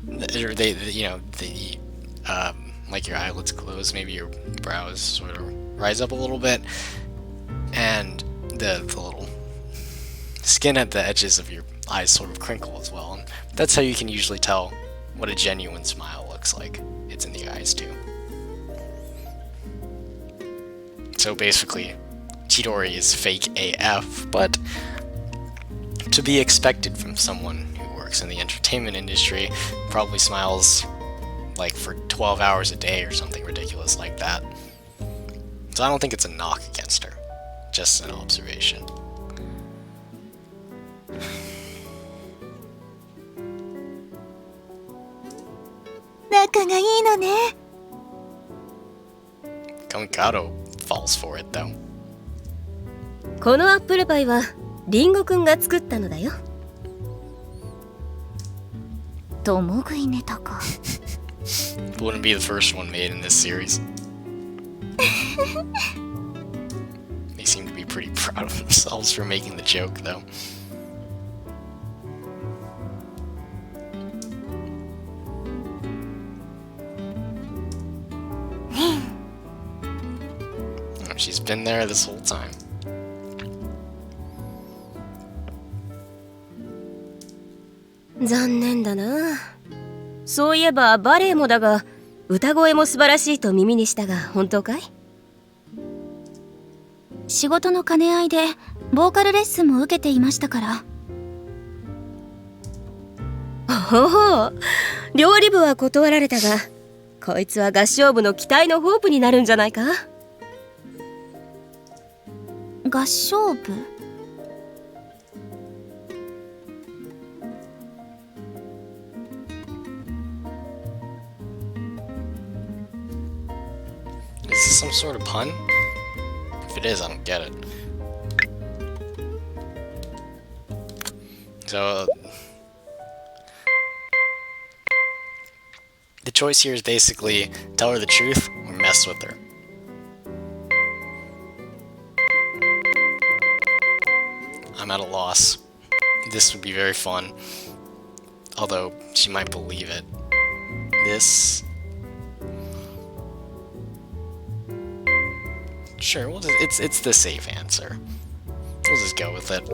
They like your eyelids close, maybe your brows sort of rise up a little bit, and the little skin at the edges of your eyes sort of crinkle as well. And that's how you can usually tell what a genuine smile looks like. It's in the eyes too. So basically, Chidori is fake AF, but to be expected from someone who works in the entertainment industry, probably smiles like for 12 hours a day or something ridiculous like that. So I don't think it's a knock against her, just an observation. 仲がいいのね。Konkado falls for it though. このアップルパイはリンゴくんが作ったのだよ。共食いネタか。Wouldn't be the first one made in this series. They seem to be pretty proud of themselves for making the joke though. She's been there this whole time. 残念だな。そういえばバレエもだが、歌声も素晴らしいと耳にしたが、本当かい？仕事の兼ね合いでボーカルレッスンも受けていましたから。おお、料理部は断られたが、こいつは合唱部の期待のホープになるんじゃないか？合唱部？Is this some sort of pun? If it is, I don't get it. So, the choice here is basically tell her the truth or mess with her. I'm at a loss. This would be very fun. Although, she might believe it. This... Sure, it's the safe answer. We'll just go with it.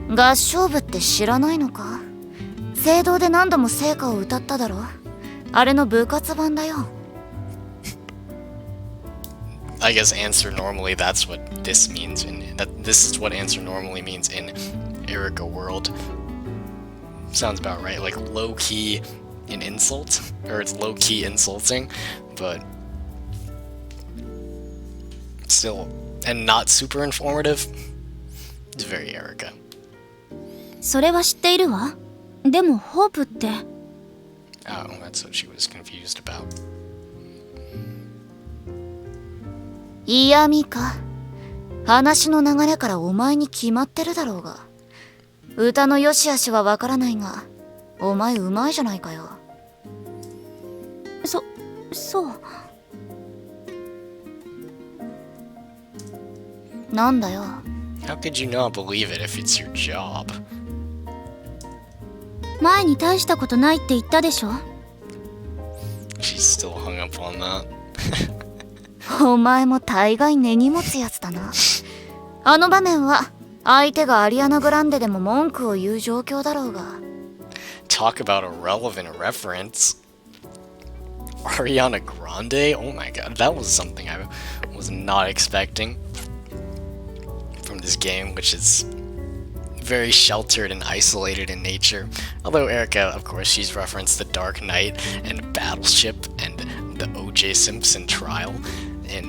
合唱部って知らないのか？聖堂で何度も聖歌を歌っただろ？あれの部活版だよ。I guess answer normally, that's what this means this is what answer normally means in Erica world. Sounds about right, like low-key an insult, or it's low-key insulting, but still, and not super informative. It's very Erica. それは知っているわ。でもホープって。Oh, that's what she was confused about. 嫌味か。話の流れからお前に決まってるだろうが。歌の良し悪しはわからないが、お前うまいじゃないかよ。そう。なんだよ。How could you not believe it if it's your job? 前に大したことないって言ったでしょ。 She's still hung up on that. お前も大概根に持つやつだな。あの場面は相手がアリアナ・グランデでも文句を言う状況だろうが。Talk about a relevant reference. Ariana Grande? Oh my god, that was something I was not expecting from this game, which is very sheltered and isolated in nature. Although Erica, of course, she's referenced The Dark Knight and Battleship and the O.J. Simpson trial in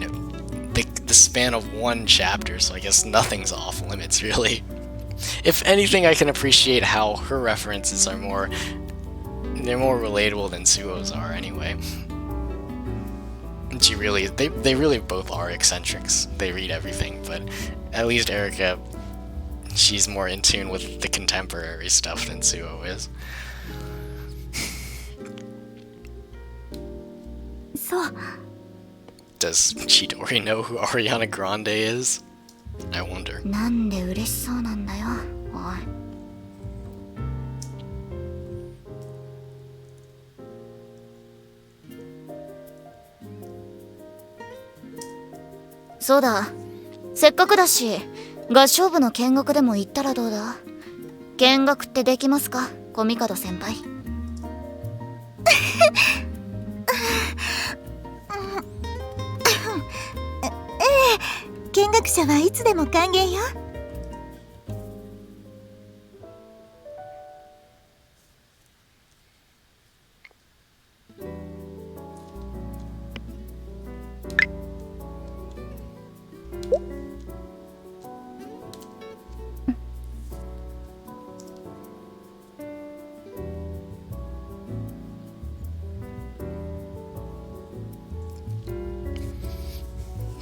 the span of one chapter, so I guess nothing's off limits, really. If anything, I can appreciate how her references are more relatable than Suo's are, anyway. And they really both are eccentrics. They read everything, but at least Erica, she's more in tune with the contemporary stuff than Suo is. そう。 Does Chidori know who Ariana Grande is? I wonder. なんで嬉しそうなんだよ、おい。そうだ、せっかくだし合唱部の見学でも行ったらどうだ？見学ってできますか、コミカド先輩？見学者はいつでも歓迎よ。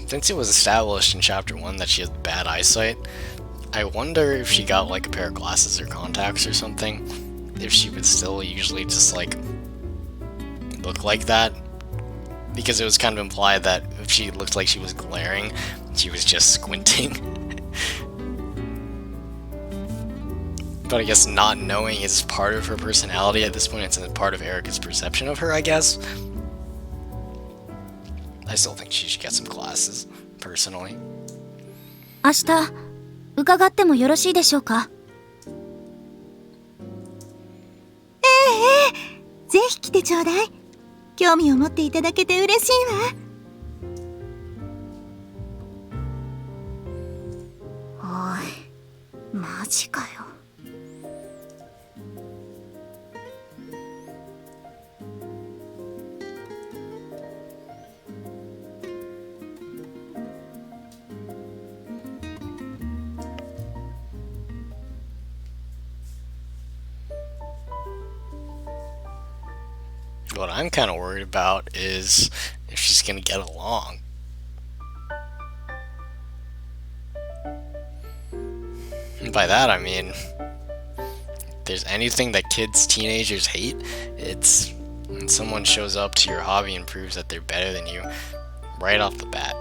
since it was established in chapter 1 that she has bad eyesight, I wonder if she got like a pair of glasses or contacts or something, if she would still usually just like look like that. Because it was kind of implied that if she looked like she was glaring, she was just squinting. But I guess not knowing is part of her personality at this point. It's a part of Erica's perception of her, I guess. I still think she should get some glasses, personally. 明日伺ってもよろしいでしょうか？ぜひ来てちょうだい。興味を持っていただけて嬉しいわ。おい、マジかよ。What I'm kind of worried about is if she's gonna get along. And by that I mean, if there's anything that teenagers hate, it's when someone shows up to your hobby and proves that they're better than you right off the bat.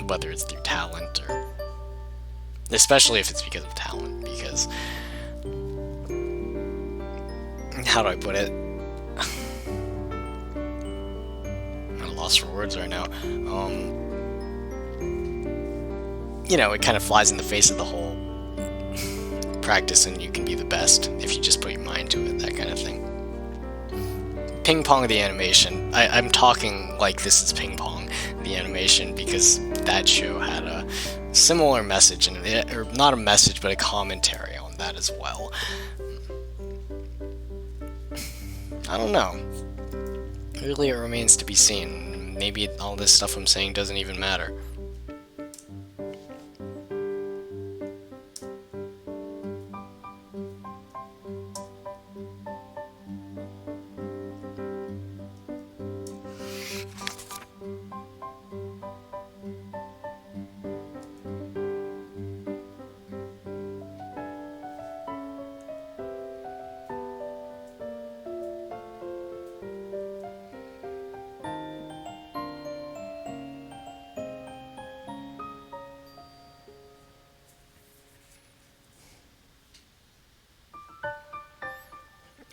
Whether it's through talent or... especially if it's because of talent, because... how do I put it? Lost for words right now. You know, it kind of flies in the face of the whole practice and you can be the best if you just put your mind to it, that kind of thing. Ping Pong the animation. I'm talking like this is Ping Pong the animation because that show had a similar message, or not a message, but a commentary on that as well. I don't know. Really, it remains to be seen. Maybe all this stuff I'm saying doesn't even matter.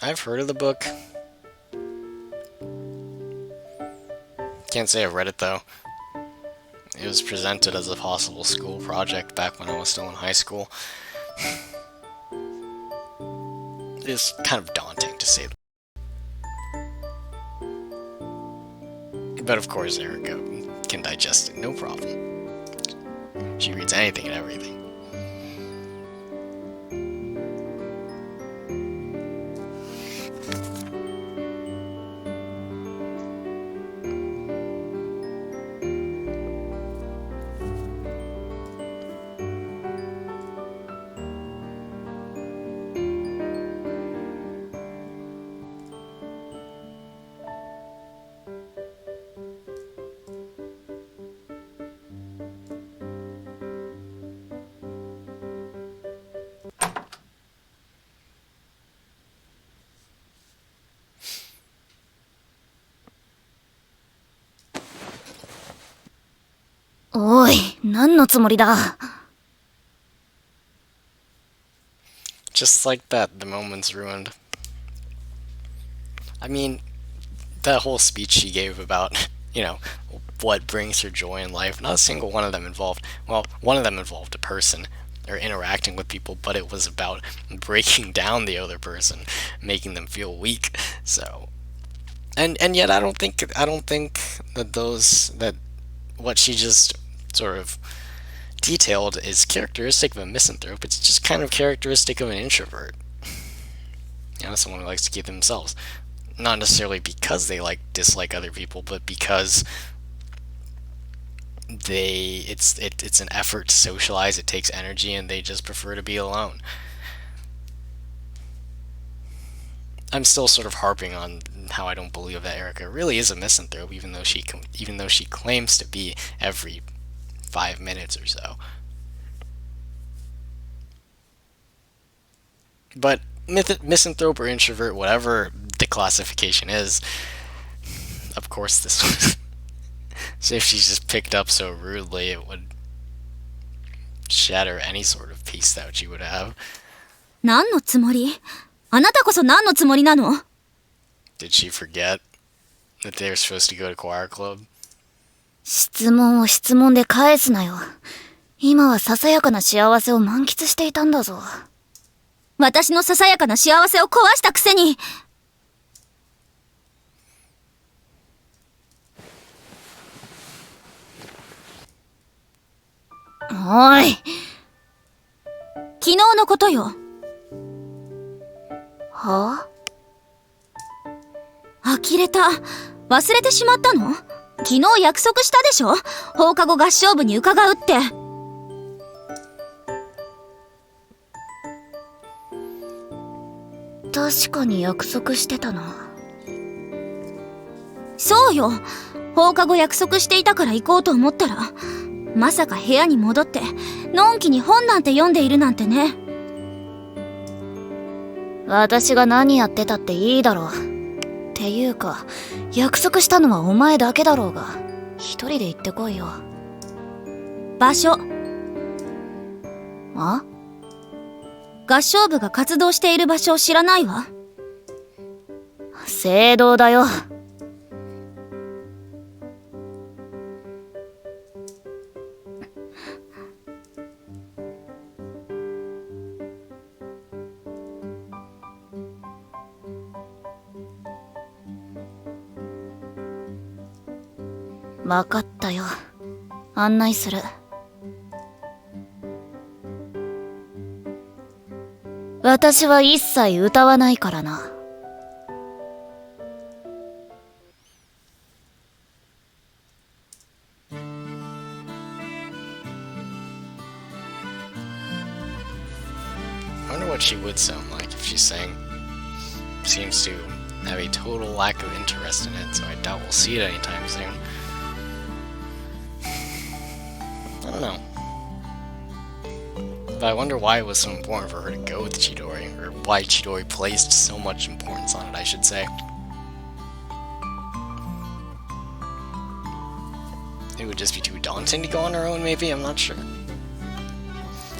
I've heard of the book. Can't say I've read it though. It was presented as a possible school project back when I was still in high school. It's kind of daunting to say. But of course Erica can digest it, no problem. She reads anything and everything.おい、何のつもりだ。 Just like that, the moment's ruined. I mean, that whole speech she gave about, you know, what brings her joy in life, not a single one of them involved, well, one of them involved a person, or interacting with people, but it was about breaking down the other person, making them feel weak, so... And yet I don't think that what she just sort of detailed is characteristic of a misanthrope. It's just kind of characteristic of an introvert. You know, someone who likes to keep themselves. Not necessarily because they dislike other people, but because it's an effort to socialize, it takes energy, and they just prefer to be alone. I'm still sort of harping on how I don't believe that Erica really is a misanthrope, even though she claims to be every 5 minutes or so. But misanthrope or introvert, whatever the classification is, of course this was... So if she's just picked up so rudely, it would shatter any sort of peace that she would have. 何のつもり？あなたこそ何のつもりなの？ Did she forget that they were supposed to go to choir club? 質問を質問で返すなよ。今はささやかな幸せを満喫していたんだぞ。私のささやかな幸せを壊したくせに。おい。昨日のことよ。はあ？呆れた。忘れてしまったの？昨日約束したでしょ？放課後合唱部に伺うって。確かに約束してたな。そうよ。放課後約束していたから行こうと思ったら、まさか部屋に戻ってのんきに本なんて読んでいるなんてね。私が何やってたっていいだろう。っていうか、約束したのはお前だけだろうが、一人で行ってこいよ。場所。あ？合唱部が活動している場所を知らないわ。聖堂だよ。わかったよ。案内する。私は一切歌わないからな。I wonder what she would sound like if she sang. Seems to have a total lack of interest in it, so I doubt we'll see it anytime soon. I don't know. But I wonder why it was so important for her to go with Chidori, or why Chidori placed so much importance on it, I should say. It would just be too daunting to go on her own, maybe? I'm not sure.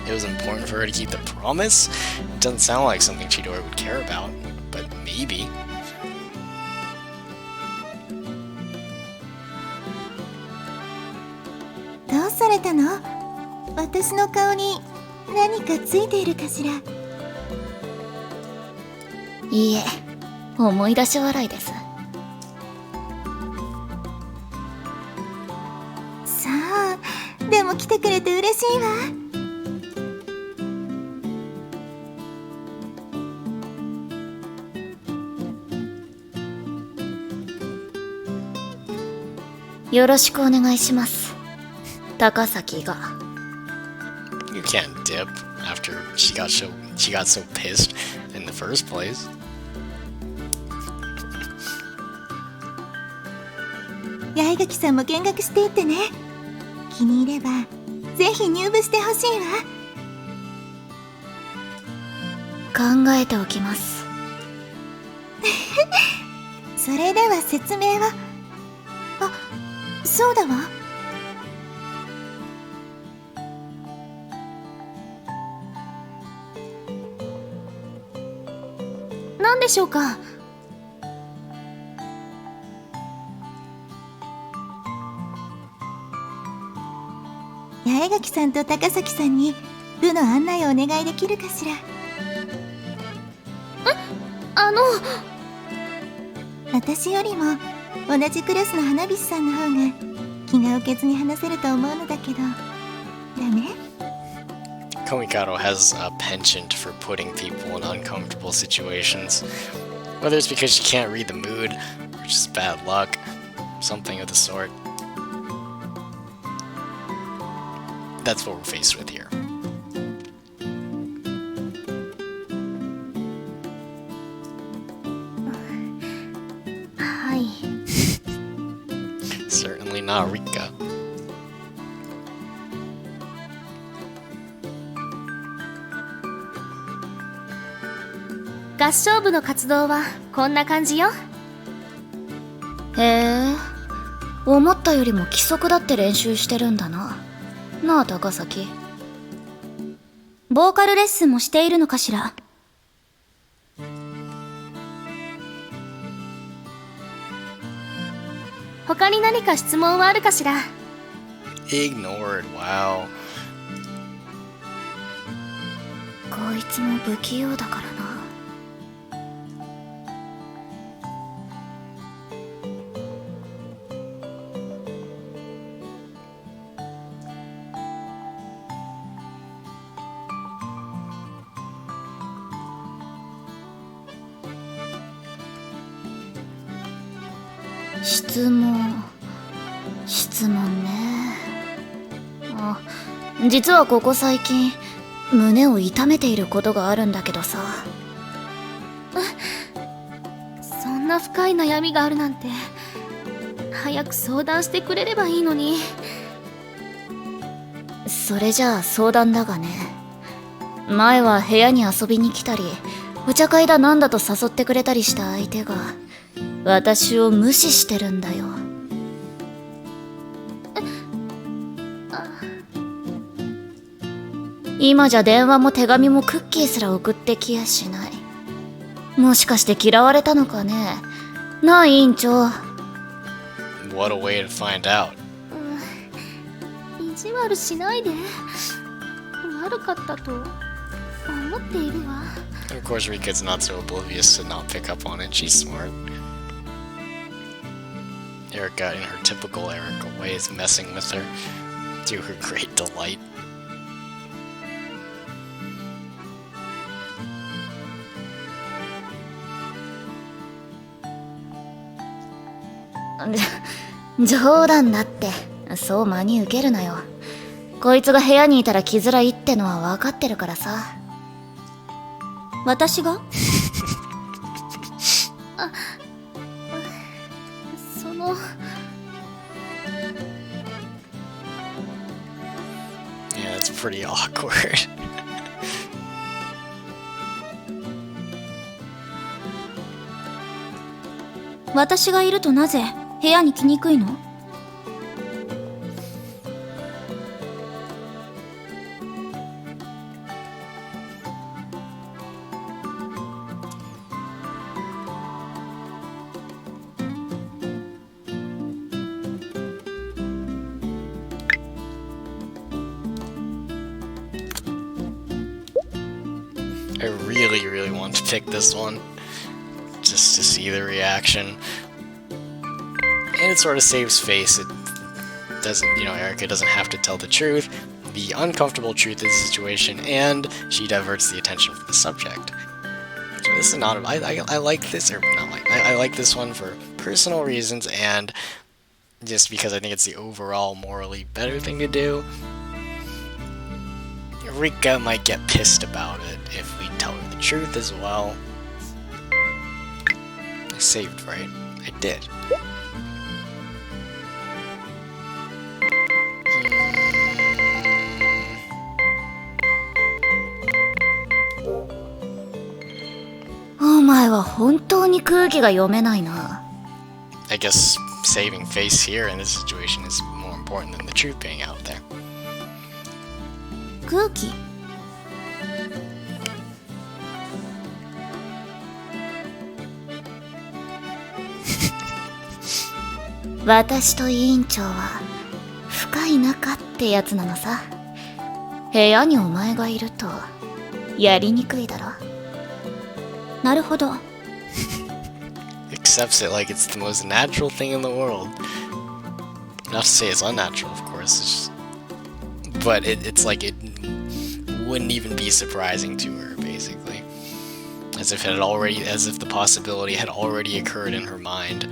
It was important for her to keep the promise? It doesn't sound like something Chidori would care about, but maybe. Whatされたの？私の顔に何かついているかしら？いいえ、思い出し笑いです。さあ、でも来てくれて嬉しいわ。よろしくお願いします。高崎が。You can't dip after she got so pissed in the first place. 八重垣さんも見学していってね。気に入ればぜひ入部してほしいわ。考えておきます。それでは説明を。あ、そうだわ。何でしょうか？八重垣さんと高崎さんに部の案内をお願いできるかしら。私よりも同じクラスの花火師さんの方が気が置けずに話せると思うのだけど、ダメ？ Komikado has a penchant for putting people in uncomfortable situations. Whether it's because she can't read the mood, or just bad luck, something of the sort. That's what we're faced with here. Hi. Certainly not Rika. 合唱部の活動はこんな感じよ。へえ、思ったよりも規則だって練習してるんだな。なあ高崎。ボーカルレッスンもしているのかしら。他に何か質問はあるかしら。 Ignored, wow. こいつも不器用だからな。質問ね。あ、実はここ最近胸を痛めていることがあるんだけどさ。そんな深い悩みがあるなんて早く相談してくれればいいのに。それじゃあ相談だがね、前は部屋に遊びに来たりお茶会だなんだと誘ってくれたりした相手が私を無視してるんだよ。今じゃ電話も手紙もクッキーすら送ってきやしない。もしかして嫌われたのかね。なあ委員長。 What a way to find out. 意地悪しないで。悪かったと思っているわ。Of course, Rika's not so oblivious to not pick up on it. She's smart. Erica, in her typical Erica way, is messing with her to her great delight.冗談だって。そう真に受けるなよ。こいつが部屋にいたら来づらいってのは分かってるからさ。私がそのYeah, that's pretty awkward. 私がいるとなぜ部屋に来にくいの？I really, really want to pick this one, just to see the reaction. And it sort of saves face. It doesn't, Erica doesn't have to tell the truth, the uncomfortable truth of the situation, and she diverts the attention from the subject. So this is not, I like this, or not like, I like this one for personal reasons, and just because I think it's the overall morally better thing to do. Rika might get pissed about it if we tell her the truth as well. I saved, right? I did.お前は本当に空気が読めないな。I guess saving face here in this situation is more important than the truth being out there. 空気？私と委員長は深い仲ってやつなのさ。部屋にお前がいるとやりにくいだろ。なるほど。Accepts it like it's the most natural thing in the world. Not to say it's unnatural, of course. It's just, but it's like it wouldn't even be surprising to her, basically. As if the possibility had already occurred in her mind.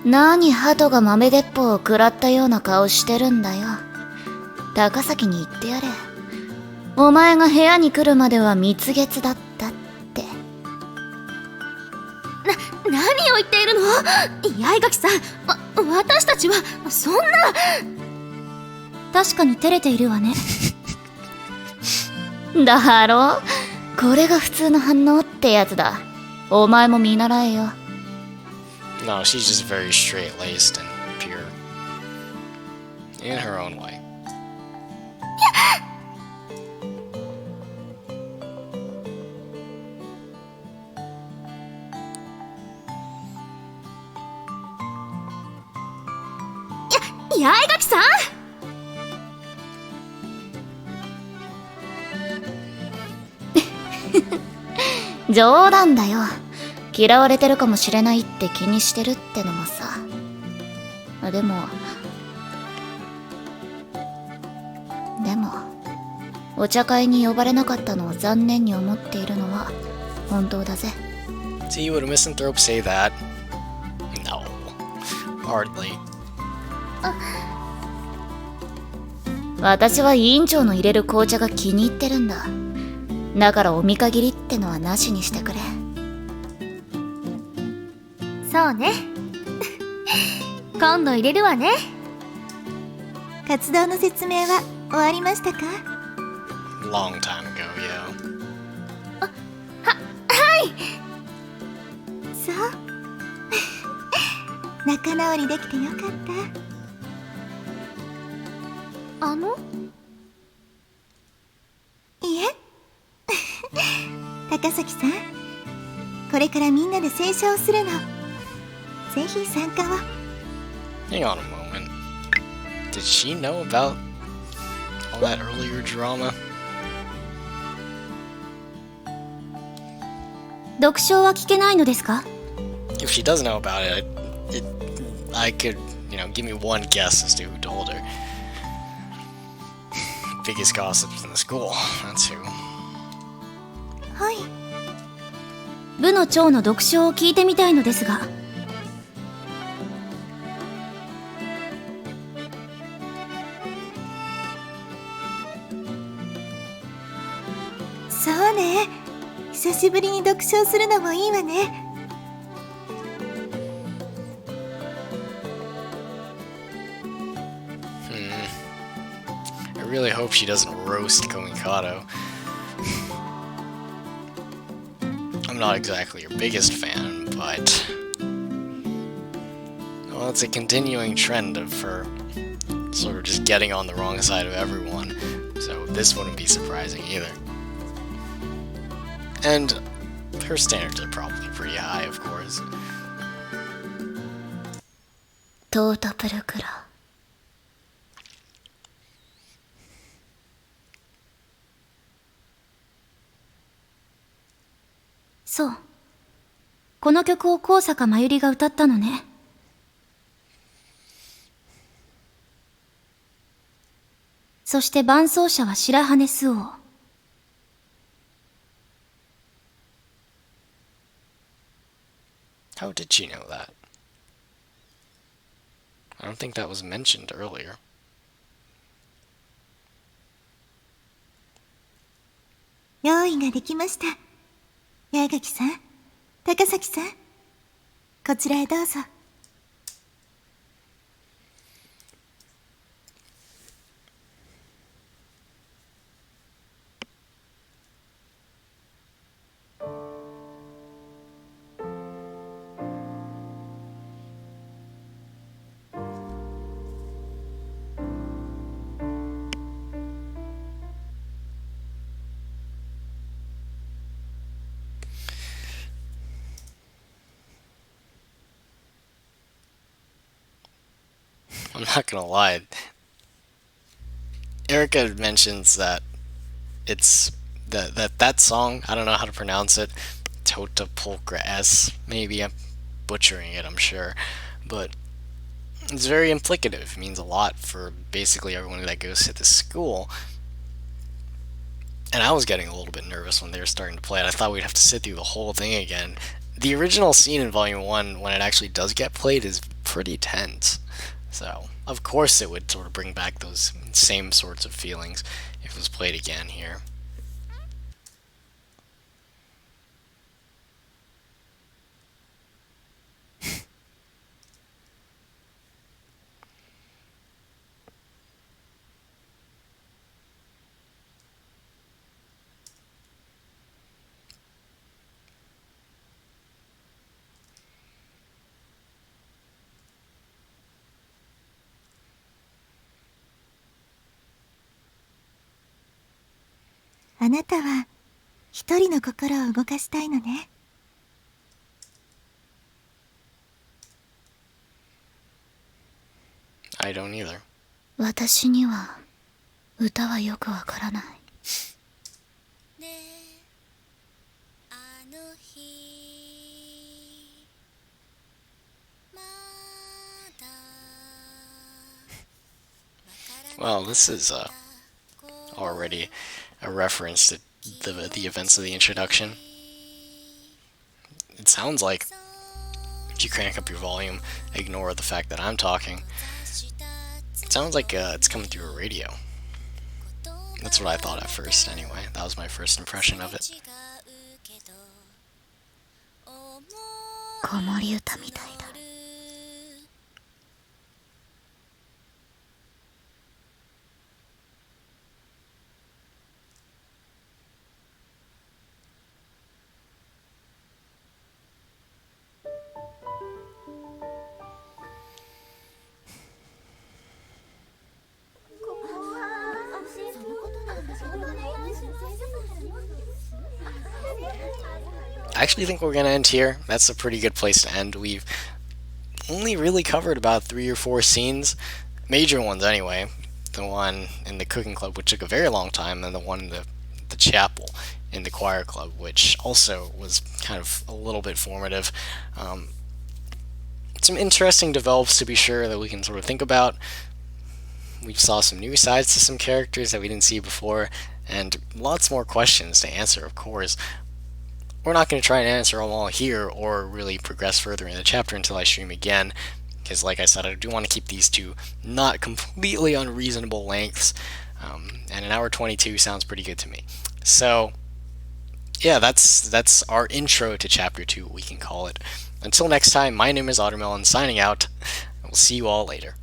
何鳩が豆鉄砲を食らったような顔してるんだよ。高崎に言ってやれ。お前が部屋に来るまでは蜜月だったって。何を言っているの？八重垣さん、私たちはそんな。確かに照れているわね。だろ、これが普通の反応ってやつだ。お前も見習えよ。 No, she's just very straight-laced and pure. In her own way. 八重垣さん。冗談だよ。嫌われてるかもしれないって気にしてるってのもさ。でもお茶会に呼ばれなかったのを残念に思っているのは本当だぜ。 See, would a misanthrope say that? No. Hardly. 私は委員長の入れる紅茶が気に入ってるんだ。だからお見限りってのはなしにしてくれ。そうね。今度入れるわね。活動の説明は終わりましたか？ Long time ago, yeah. そう仲直りできてよかった。いえ高崎さん、これからみんなで清書をするの。ぜひ参加を。 Hang on a moment. Did she know about all that earlier drama? 読書は聞けないのですか？ If she does know about it, I could, give me one guess as to who told her. Biggest gossips in the school. That's who. はい。部の長の読書を聞いてみたいのですが。そうね、久しぶりに読書をするのもいいわね。I really hope she doesn't roast Komikado. I'm not exactly your biggest fan, but well, it's a continuing trend of her sort of just getting on the wrong side of everyone, so this wouldn't be surprising either. And her standards are probably pretty high, of course. トートプルクラ。そう。この曲を高坂真由里が歌ったのね。そして伴奏者は白羽周王。How did she know that? I don't think that was mentioned earlier. 用意ができました。八重垣さん、高崎さん、こちらへどうぞ。I'm not gonna lie. Erica mentions that it's that song, I don't know how to pronounce it, Tota Pulcra S. Maybe I'm butchering it, I'm sure. But it's very implicative. It means a lot for basically everyone that goes to this school. And I was getting a little bit nervous when they were starting to play it. I thought we'd have to sit through the whole thing again. The original scene in Volume 1, when it actually does get played, is pretty tense. So, of course it would sort of bring back those same sorts of feelings if it was played again here. あなたは一人の心を動かしたいのね。I don't either. 私には歌はよくわからない。Well, this is already a reference to the events of the introduction. It sounds like, if you crank up your volume, ignore the fact that I'm talking, it sounds like it's coming through a radio. That's what I thought at first, anyway. That was my first impression of it. 子守歌みたいだ。I actually think we're going to end here. That's a pretty good place to end. We've only really covered about 3 or 4 scenes, major ones anyway. The one in the cooking club, which took a very long time, and the one in the chapel in the choir club, which also was kind of a little bit formative. Some interesting develops, to be sure, that we can sort of think about. We saw some new sides to some characters that we didn't see before, and lots more questions to answer, of course. We're not going to try and answer them all here or really progress further in the chapter until I stream again, because like I said, I do want to keep these two not completely unreasonable lengths, and an hour 22 sounds pretty good to me. So yeah, that's our intro to chapter 2, we can call it. Until next time, my name is Ottermelon, signing out, and we'll see you all later.